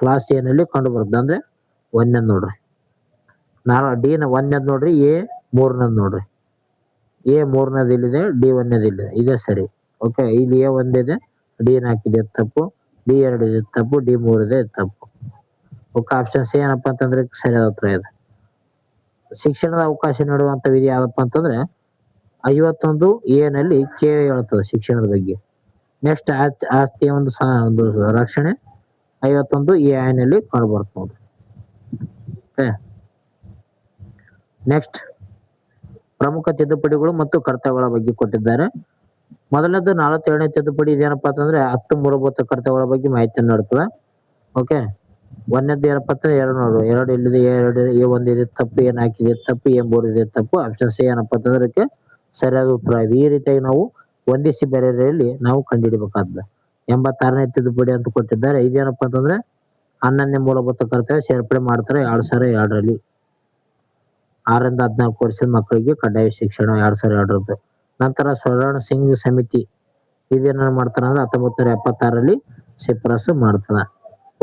ಕ್ಲಾಸ್ ಎ ನಲ್ಲಿ ಕಂಡು ಬರ್ತದೆ. ಅಂದ್ರೆ ಒಂದನೇದ್ ನೋಡ್ರಿ. ಡಿ ಒಂದನೇದ್ ನೋಡ್ರಿ, ಎ ಮೂರನೇದ್ ನೋಡ್ರಿ. ಎ ಮೂರನೇದು ಇಲ್ಲಿದೆ, ಡಿ ಒಂದನೇದು ಇಲ್ಲಿದೆ. ಇದೇ ಸರಿ. ಓಕೆ, ಇಲ್ಲಿ ಎ ಒಂದಿದೆ, ಡಿ ನಾಲ್ಕಿದೆ ತಪ್ಪು, ಡಿ 2 ಇದೆ ತಪ್ಪು, ಡಿ 3 ಇದೆ ತಪ್ಪು. ಓಕೆ, ಆಪ್ಷನ್ ಸಿ ಏನಪ್ಪಾ ಅಂತಂದ್ರೆ ಸರಿಯಾದ ಉತ್ತರ ಇದೆ. ಶಿಕ್ಷಣದ ಅವಕಾಶ ನೀಡುವಂತ ವಿಧಿ ಯಾವ್ದಪ್ಪ ಅಂತಂದ್ರೆ 51 ಎ ನಲ್ಲಿ ಕೆ ಹೇಳ್ತದೆ ಶಿಕ್ಷಣದ ಬಗ್ಗೆ. ನೆಕ್ಸ್ಟ್, ಆಸ್ತಿಯ ಒಂದು ರಕ್ಷಣೆ 51 ಎ ನಲ್ಲಿ ಕಂಡು ಬರ್ತದೆ ನೋಡ್ರಿ. ಓಕೆ, ನೆಕ್ಸ್ಟ್, ಪ್ರಮುಖ ತಿದ್ದುಪಡಿಗಳು ಮತ್ತು ಕರ್ತವ್ಯಗಳ ಬಗ್ಗೆ ಕೊಟ್ಟಿದ್ದಾರೆ. ಮೊದಲನೇದು 42ನೇ ತಿದ್ದುಪಡಿ. ಇದೇನಪ್ಪಾ ಅಂತಂದ್ರೆ 10 ಮೂಲಭೂತ ಕರ್ತವ್ಯಗಳ ಬಗ್ಗೆ ಮಾಹಿತಿಯನ್ನು ನೀಡುತ್ತದೆ. ಓಕೆ, ಒಂದನೇದು ಏನಪ್ಪಾ ಅಂತಂದ್ರೆ 2 ನೋಡು. 2 ಇಲ್ಲಿದೆ, ಎ 1 ಇದೆ ತಪ್ಪು, ಎ 4 ಇದೆ ತಪ್ಪು, ಎ 3 ಇದೆ ತಪ್ಪು. ಆಪ್ಷನ್ ಸಿ ಏನಪ್ಪಾ ಅಂತಂದ್ರೆ ಸರಿಯಾದ ಉತ್ತರ ಇದೆ. ಈ ರೀತಿಯಾಗಿ ನಾವು ವಂದಿಸಿ ಬರೆಯಲ್ಲಿ ನಾವು ಕಂಡುಹಿಡಬೇಕಾದ. 86ನೇ ತಿದ್ದುಪಡಿ ಅಂತ ಕೊಟ್ಟಿದ್ದಾರೆ. ಇದೇನಪ್ಪಾ ಅಂತಂದ್ರೆ 11ನೇ ಮೂಲಭೂತ ಕರ್ತವ್ಯ ಸೇರ್ಪಡೆ ಮಾಡ್ತಾರೆ 2002ರಲ್ಲಿ. 6ರಿಂದ 14 ವರ್ಷದ ಮಕ್ಕಳಿಗೆ ಕಡ್ಡಾಯ ಶಿಕ್ಷಣ 2002. ನಂತರ ಸ್ವರ್ಣ ಸಿಂಗ್ ಸಮಿತಿ ಇದೇನ ಮಾಡ್ತಾರೆ ಅಂದ್ರೆ 1976ರಲ್ಲಿ ಶಿಫಾರಸು ಮಾಡ್ತದ.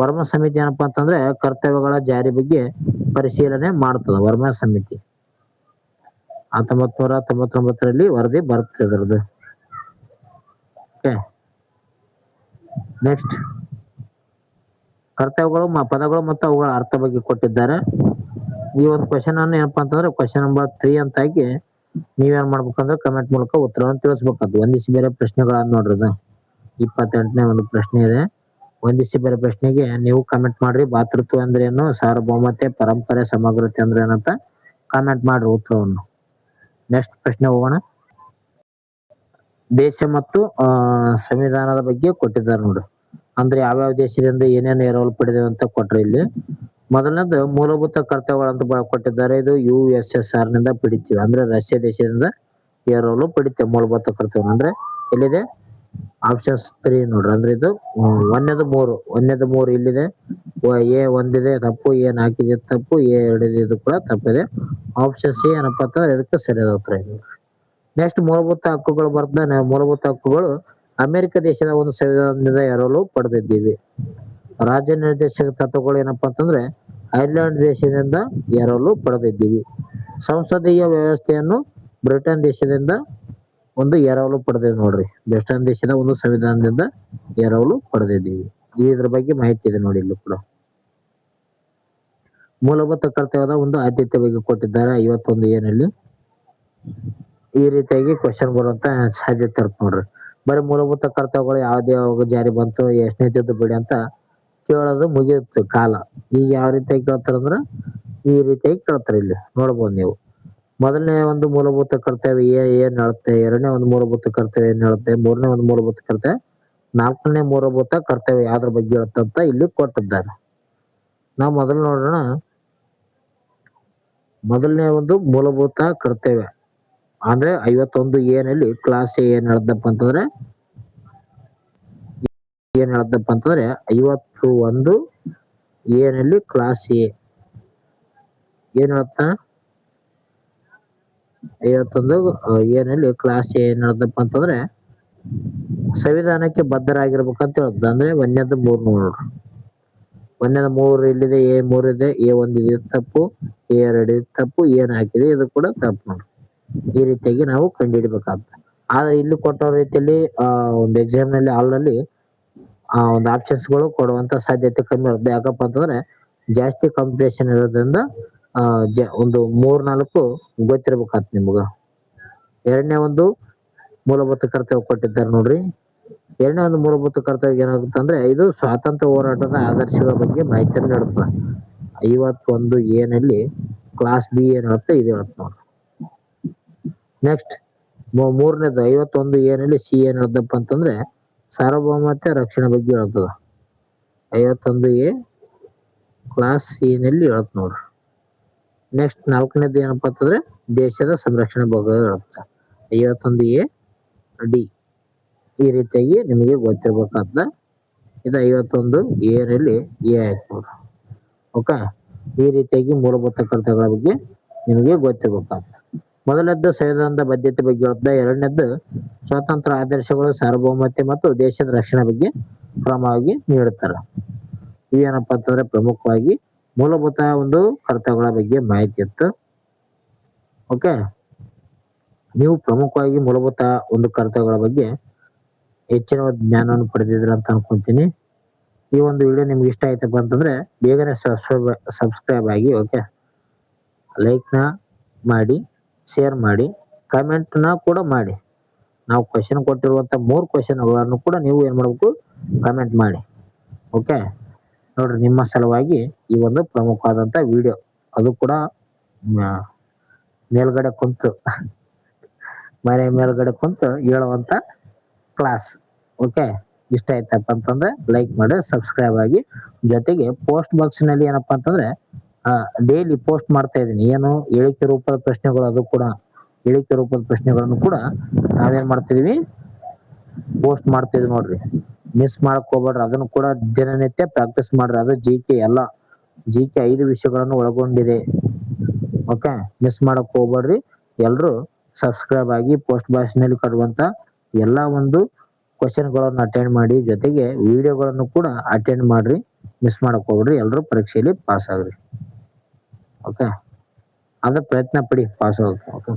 ವರ್ಮ ಸಮಿತಿ ಏನಪ್ಪಾ ಅಂತಂದ್ರೆ ಕರ್ತವ್ಯಗಳ ಜಾರಿ ಬಗ್ಗೆ ಪರಿಶೀಲನೆ ಮಾಡ್ತದ. ವರ್ಮ ಸಮಿತಿ 1999ರಲ್ಲಿ ವರದಿ ಬರುತ್ತೆ ಅದರದ್ದು. ಓಕೆ, ನೆಕ್ಸ್ಟ್, ಕರ್ತವ್ಯಗಳು ಪದಗಳು ಮತ್ತು ಅವುಗಳ ಅರ್ಥ ಬಗ್ಗೆ ಕೊಟ್ಟಿದ್ದಾರೆ. ಈ ಒಂದು ಕ್ವಶನ್ ಅನ್ನು ಏನಪ್ಪಾ ಅಂತಂದ್ರೆ ಕ್ವಶನ್ ನಂಬರ್ 3 ಅಂತ ಹಾಕಿ ನೀವೇನ್ ಮಾಡ್ಬೇಕಂದ್ರೆ ಕಮೆಂಟ್ ಮೂಲಕ ಉತ್ತರವನ್ನು ತಿಳಿಸ್ಬೇಕಾದ್ದು. ವಂದಿಸಿ ಬೇರೆ ಪ್ರಶ್ನೆಗಳನ್ನ ನೋಡ್ರಿ. 28ನೇ ಒಂದು ಪ್ರಶ್ನೆ ಇದೆ. ವಂದಿಸಿ ಬೇರೆ ಪ್ರಶ್ನೆಗೆ ನೀವು ಕಮೆಂಟ್ ಮಾಡ್ರಿ. ಭಾತೃತ್ವ ಅಂದ್ರೆ ಏನು, ಸಾರ್ವಭೌಮತೆ, ಪರಂಪರೆ, ಸಮಗ್ರತೆ ಅಂದ್ರೆ ಏನಂತ ಕಮೆಂಟ್ ಮಾಡ್ರಿ ಉತ್ತರವನ್ನು. ನೆಕ್ಸ್ಟ್ ಪ್ರಶ್ನೆ ಹೋಗೋಣ. ದೇಶ ಮತ್ತು ಸಂವಿಧಾನದ ಬಗ್ಗೆ ಕೊಟ್ಟಿದ್ದಾರೆ ನೋಡ್ರಿ. ಅಂದ್ರೆ ಯಾವ್ಯಾವ ದೇಶದಿಂದ ಏನೇನು ಎರವಲು ಪಡೆದೇವೆ ಅಂತ ಕೊಟ್ರಿ ಇಲ್ಲಿ. ಮೊದಲನೇದು ಮೂಲಭೂತ ಕರ್ತವ್ಯಗಳಂತ ಕೊಟ್ಟಿದ್ದಾರೆ. ಇದು USSR ನಿಂದ ಪಡಿತೀವಿ. ಅಂದ್ರೆ ರಷ್ಯಾ ದೇಶದಿಂದ ಎರವಲು ಪಡಿತೇವೆ ಮೂಲಭೂತ ಕರ್ತವ್ಯ. ಅಂದ್ರೆ ಎಲ್ಲಿದೆ, ಆಪ್ಷನ್ಸ್ 3 ನೋಡ್ರಿ. ಅಂದ್ರೆ ಇದು ಒಂದನೇದು 3 ಇಲ್ಲಿದೆ. ಎ 1 ಇದೆ ತಪ್ಪು, ಎ 4 ಇದೆ ತಪ್ಪು, ಎ 2 ಇದೆ ಇದು ಕೂಡ ತಪ್ಪಿದೆ. ಆಪ್ಷನ್ ಸಿ ಏನಪ್ಪಾ ಅಂತಂದ್ರೆ ಇದಕ್ಕೆ ಸರಿಯಾದ ಉತ್ತರ ಇದೆ. ನೆಕ್ಸ್ಟ್, ಮೂಲಭೂತ ಹಕ್ಕುಗಳು ಬರ್ತದೆ. ಮೂಲಭೂತ ಹಕ್ಕುಗಳು ಅಮೆರಿಕ ದೇಶದ ಒಂದು ಸಂವಿಧಾನದಿಂದ ಎರವಲು ಪಡೆದಿದ್ದೀವಿ. ರಾಜ್ಯ ನಿರ್ದೇಶಕ ತತ್ವಗಳು ಏನಪ್ಪಾ ಅಂತಂದ್ರೆ ಐರ್ಲೆಂಡ್ ದೇಶದಿಂದ ಎರವಲು ಪಡೆದಿದ್ದೀವಿ. ಸಂಸದೀಯ ವ್ಯವಸ್ಥೆಯನ್ನು ಬ್ರಿಟನ್ ದೇಶದಿಂದ ಒಂದು ಎರವಲು ಪಡೆದಿದ್ದೀವಿ ನೋಡ್ರಿ. ಬ್ರಿಟನ್ ದೇಶದ ಒಂದು ಸಂವಿಧಾನದಿಂದ ಎರವಲು ಪಡೆದಿದ್ದೀವಿ. ಇದ್ರ ಬಗ್ಗೆ ಮಾಹಿತಿ ಇದೆ ನೋಡಿ ಇಲ್ಲಿ ಕೂಡ. ಮೂಲಭೂತ ಕರ್ತವ್ಯದ ಒಂದು ಆದ್ಯತೆ ಬಗ್ಗೆ ಕೊಟ್ಟಿದ್ದಾರೆ 51 ಎ ನಲ್ಲಿ. ಈ ರೀತಿಯಾಗಿ ಕ್ವಶನ್ ಬರುವಂತ ಸಾಧ್ಯತೆ ಇರುತ್ತೆ ನೋಡ್ರಿ. ಬರೀ ಮೂಲಭೂತ ಕರ್ತವ್ಯಗಳು ಯಾವಾಗ ಜಾರಿ ಬಂತು, ಎಷ್ಟನೇ ತಿದ್ದುಪಡಿ ಅಂತ ಕೇಳೋದು ಮುಗಿಯುತ್ತೆ ಕಾಲ. ಈಗ ಯಾವ ರೀತಿಯಾಗಿ ಕೇಳ್ತಾರಂದ್ರ ಈ ರೀತಿಯಾಗಿ ಕೇಳ್ತಾರೆ. ಇಲ್ಲಿ ನೋಡ್ಬೋದು ನೀವು. ಮೊದಲನೇ ಒಂದು ಮೂಲಭೂತ ಕರ್ತವ್ಯ ಏನ್ ಹೇಳುತ್ತೆ, 2ನೇ ಒಂದು ಮೂಲಭೂತ ಕರ್ತವ್ಯ ಏನ್ ಹೇಳುತ್ತೆ, 3ನೇ ಒಂದು ಮೂಲಭೂತ ಕರ್ತವ್ಯ, 4ನೇ ಮೂಲಭೂತ ಕರ್ತವ್ಯ ಯಾವ್ದ್ರ ಬಗ್ಗೆ ಹೇಳುತ್ತಂತ ಇಲ್ಲಿ ಕೊಟ್ಟಿದ್ದಾರೆ. ನಾವು ಮೊದಲು ನೋಡೋಣ. ಮೊದಲನೇ ಒಂದು ಮೂಲಭೂತ ಕರ್ತವ್ಯ ಅಂದ್ರೆ 51 ಎ ನಲ್ಲಿ ಕ್ಲಾಸ್ ಎ ಏನ್ ಹೇಳದಪ್ಪ ಅಂತಂದ್ರೆ 51 ಎ ನಲ್ಲಿ ಕ್ಲಾಸ್ ಎ ಏನ್ ಹೇಳುತ್ತಾ, 51 ಏನಲ್ಲಿ ಕ್ಲಾಸ್ ಎ ಏನ್ ಹೇಳ್ದಪ್ಪ ಅಂತಂದ್ರೆ ಸಂವಿಧಾನಕ್ಕೆ ಬದ್ಧರಾಗಿರ್ಬೇಕಂತ ಹೇಳುತ್ತೆ. ಅಂದ್ರೆ ಒಂದನೇದು 3 ನೋಡ್ರಿ. ಒಂದನೇದು 3 ಇಲ್ಲಿದೆ, A3 ಇದೆ, A1 ಇದೆ ತಪ್ಪು, A2 ಇದು ತಪ್ಪು, ಏನ್ ಹಾಕಿದೆ ಇದು ಕೂಡ ತಪ್ಪು ನೋಡ್ರಿ. ಈ ರೀತಿಯಾಗಿ ನಾವು ಕಂಡುಹಿಡಬೇಕಾಗ್ತದೆ. ಆದ್ರೆ ಇಲ್ಲಿ ಕೊಟ್ಟೋ ರೀತಿಯಲ್ಲಿ ಒಂದು ಎಕ್ಸಾಮ್ ನಲ್ಲಿ ಹಾಲ್ನಲ್ಲಿ ಒಂದು ಆಪ್ಷನ್ಸ್ಗಳು ಕೊಡುವಂತ ಸಾಧ್ಯತೆ ಕಮ್ಮಿ ಇರುತ್ತೆ. ಯಾಕಪ್ಪ ಅಂತಂದ್ರೆ ಜಾಸ್ತಿ ಕಾಂಪಿಟೇಷನ್ ಇರೋದ್ರಿಂದ ಒಂದು 3-4 ಗೊತ್ತಿರ್ಬೇಕಾಗ್ತದೆ ನಿಮ್ಗ. ಎರಡನೇ ಒಂದು ಮೂಲಭೂತ ಕರ್ತವ್ಯ ಕೊಟ್ಟಿದ್ದಾರೆ ನೋಡ್ರಿ. ಎರಡನೇ ಒಂದು ಮೂಲಭೂತ ಕರ್ತವ್ಯ ಏನಾಗುತ್ತೆ ಅಂದ್ರೆ ಇದು ಸ್ವಾತಂತ್ರ್ಯ ಹೋರಾಟದ ಆದರ್ಶಗಳ ಬಗ್ಗೆ ಮಾಹಿತಿಯನ್ನು ನೀಡುತ್ತದೆ. 51 ಏನಲ್ಲಿ ಕ್ಲಾಸ್ ಬಿ ಏನ್ ಹೇಳುತ್ತೆ ಇದು ಹೇಳುತ್ತೆ ನೋಡ್ರಿ. ನೆಕ್ಸ್ಟ್ ಮೂರನೇದು 51 ಏನಲ್ಲಿ ಸಿ ಏನ್ ಹೇಳ್ದಪ್ಪ ಅಂತಂದ್ರೆ ಸಾರ್ವಭೌಮತ್ವ ರಕ್ಷಣೆ ಬಗ್ಗೆ ಹೇಳ್ತದ. 51 ಎ ಕ್ಲಾಸ್ ಸಿ ನಲ್ಲಿ ಹೇಳುತ್ತೆ ನೋಡ್ರಿ. ನೆಕ್ಸ್ಟ್ 4ನೇದು ಏನಪ್ಪಾ ಅಂತಂದ್ರೆ ದೇಶದ ಸಂರಕ್ಷಣೆ ಬಗ್ಗೆ ಹೇಳುತ್ತೆ. 51 ಎ ಡಿ ಈ ರೀತಿಯಾಗಿ ನಿಮಗೆ ಗೊತ್ತಿರ್ಬೇಕಾಗ್ತದೆ. ಇದು 51 ಏನಲ್ಲಿ ಎ ಆಯ್ತು ನೋಡ್ರಿ. ಓಕೆ, ಈ ರೀತಿಯಾಗಿ ಮೂಲಭೂತ ಕರ್ತವ್ಯಗಳ ಬಗ್ಗೆ ನಿಮಗೆ ಗೊತ್ತಿರ್ಬೇಕಾಗ್ತದೆ. ಮೊದಲನೇದ್ದು ಸಂವಿಧಾನದ ಬದ್ಧತೆ ಬಗ್ಗೆ ಹೇಳುತ್ತೆ. ಎರಡನೇದ್ದು ಸ್ವಾತಂತ್ರ್ಯ ಆದರ್ಶಗಳು, ಸಾರ್ವಭೌಮತ್ವ ಮತ್ತು ದೇಶದ ರಕ್ಷಣೆ ಬಗ್ಗೆ ಕ್ರಮವಾಗಿ ನೀಡುತ್ತಾರೆ. ಇವೇನಪ್ಪಾ ಅಂತಂದ್ರೆ ಪ್ರಮುಖವಾಗಿ ಮೂಲಭೂತ ಒಂದು ಕರ್ತವ್ಯಗಳ ಬಗ್ಗೆ ಮಾಹಿತಿ ಇತ್ತು. ಓಕೆ, ನೀವು ಪ್ರಮುಖವಾಗಿ ಮೂಲಭೂತ ಒಂದು ಕರ್ತವ್ಯಗಳ ಬಗ್ಗೆ ಹೆಚ್ಚಿನ ಜ್ಞಾನವನ್ನು ಪಡೆದಿದ್ರ ಅಂತ ಅನ್ಕೊಂತೀನಿ. ಈ ಒಂದು ವಿಡಿಯೋ ನಿಮ್ಗೆ ಇಷ್ಟ ಆಯ್ತಪ್ಪ ಅಂತಂದ್ರೆ ಬೇಗನೆ ಸಬ್ಸ್ಕ್ರೈಬ್ ಆಗಿ. ಓಕೆ, ಲೈಕ್ನ ಮಾಡಿ, ಶೇರ್ ಮಾಡಿ, ಕಮೆಂಟ್ನ ಕೂಡ ಮಾಡಿ. ನಾವು ಕ್ವಶನ್ ಕೊಟ್ಟಿರುವಂತ 3 ಕ್ವಶನ್ಗಳನ್ನು ಕೂಡ ನೀವು ಏನ್ ಮಾಡಬೇಕು, ಕಮೆಂಟ್ ಮಾಡಿ. ಓಕೆ ನೋಡ್ರಿ, ನಿಮ್ಮ ಸಲುವಾಗಿ ಈ ಒಂದು ಪ್ರಮುಖವಾದಂತ ವಿಡಿಯೋ, ಅದು ಕೂಡ ಮೇಲ್ಗಡೆ ಕುಂತು ಮನೆ ಮೇಲ್ಗಡೆ ಕುಂತು ಹೇಳುವಂತ ಕ್ಲಾಸ್. ಓಕೆ, ಇಷ್ಟ ಆಯ್ತಪ್ಪ ಅಂತಂದ್ರೆ ಲೈಕ್ ಮಾಡಿ, ಸಬ್ಸ್ಕ್ರೈಬ್ ಆಗಿ. ಜೊತೆಗೆ ಪೋಸ್ಟ್ ಬಾಕ್ಸ್ ನಲ್ಲಿ ಏನಪ್ಪಾ ಅಂತಂದ್ರೆ ಡೈಲಿ ಪೋಸ್ಟ್ ಮಾಡ್ತಾ ಇದೀನಿ. ಏನು ಹೇಳಿಕೆ ರೂಪದ ಪ್ರಶ್ನೆಗಳು, ಅದು ಕೂಡ ಹೇಳಿಕೆ ರೂಪದ ಪ್ರಶ್ನೆಗಳನ್ನು ಕೂಡ ನಾವೇನ್ ಮಾಡ್ತಿದೀವಿ, ಪೋಸ್ಟ್ ಮಾಡ್ತಿದ್ವಿ ನೋಡ್ರಿ. ಮಿಸ್ ಮಾಡಕ್ ಹೋಗ್ಬೇಡ್ರಿ, ಅದನ್ನು ಕೂಡ ದಿನನಿತ್ಯ ಪ್ರಾಕ್ಟೀಸ್ ಮಾಡ್ರಿ. ಅದು GK ಎಲ್ಲ GK 5 ವಿಷಯಗಳನ್ನು ಒಳಗೊಂಡಿದೆ. ಓಕೆ, ಮಿಸ್ ಮಾಡಕ್ ಹೋಗ್ಬೇಡ್ರಿ. ಎಲ್ರು ಸಬ್ಸ್ಕ್ರೈಬ್ ಆಗಿ ಪೋಸ್ಟ್ ಬಾಕ್ಸ್ ನಲ್ಲಿ ಕೊಡುವಂತ ಎಲ್ಲಾ ಒಂದು ಕ್ವಶನ್ಗಳನ್ನು ಅಟೆಂಡ್ ಮಾಡಿ, ಜೊತೆಗೆ ವಿಡಿಯೋಗಳನ್ನು ಕೂಡ ಅಟೆಂಡ್ ಮಾಡ್ರಿ. ಮಿಸ್ ಮಾಡಕ್ ಹೋಗ್ಬೇಡ್ರಿ, ಎಲ್ರು ಪರೀಕ್ಷೆಯಲ್ಲಿ ಪಾಸ್ ಆಗ್ರಿ. ಓಕೆ, ಅದ ಪ್ರಯತ್ನ ಪಡಿ ಪಾಸ್ ಆಗೋಕೆ. ಓಕೆ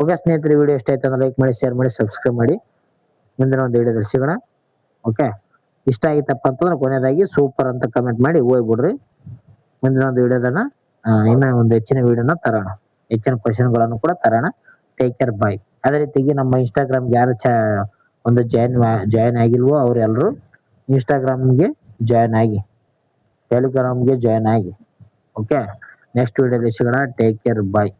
ಓಕೆ ಸ್ನೇಹಿತರೆ, ವಿಡಿಯೋ ಇಷ್ಟ ಆಯ್ತು ಅಂದ್ರೆ ಲೈಕ್ ಮಾಡಿ, ಶೇರ್ ಮಾಡಿ, ಸಬ್ಸ್ಕ್ರೈಬ್ ಮಾಡಿ. ಮುಂದಿನ ಒಂದು ವಿಡಿಯೋದಲ್ಲಿ ಸಿಗೋಣ. ಓಕೆ, ಇಷ್ಟ ಆಗಿತ್ತಪ್ಪ ಅಂತಂದ್ರೆ ಕೊನೆಯದಾಗಿ ಸೂಪರ್ ಅಂತ ಕಮೆಂಟ್ ಮಾಡಿ ಹೋಗ್ಬಿಡ್ರಿ. ಮುಂದಿನ ಒಂದು ವಿಡಿಯೋದನ್ನ ಇನ್ನ ಒಂದು ಹೆಚ್ಚಿನ ವಿಡಿಯೋನ ತರೋಣ, ಹೆಚ್ಚಿನ ಕ್ವಶನ್ಗಳನ್ನು ಕೂಡ ತರೋಣ. ಟೇಕ್ ಕೇರ್, ಬಾಯ್. ಅದೇ ರೀತಿಯಾಗಿ ನಮ್ಮ ಇನ್ಸ್ಟಾಗ್ರಾಮ್ಗೆ ಯಾರು ಒಂದು ಜಾಯಿನ್ ಆಗಿಲ್ವೋ ಅವ್ರೆಲ್ಲರೂ ಇನ್ಸ್ಟಾಗ್ರಾಮ್ಗೆ ಜಾಯಿನ್ ಆಗಿ, ಟೆಲಿಗ್ರಾಮ್ಗೆ ಜಾಯಿನ್ ಆಗಿ. ಓಕೆ, ನೆಕ್ಸ್ಟ್ ವಿಡಿಯೋದಲ್ಲಿ ಸಿಗೋಣ. ಟೇಕ್ ಕೇರ್, ಬಾಯ್.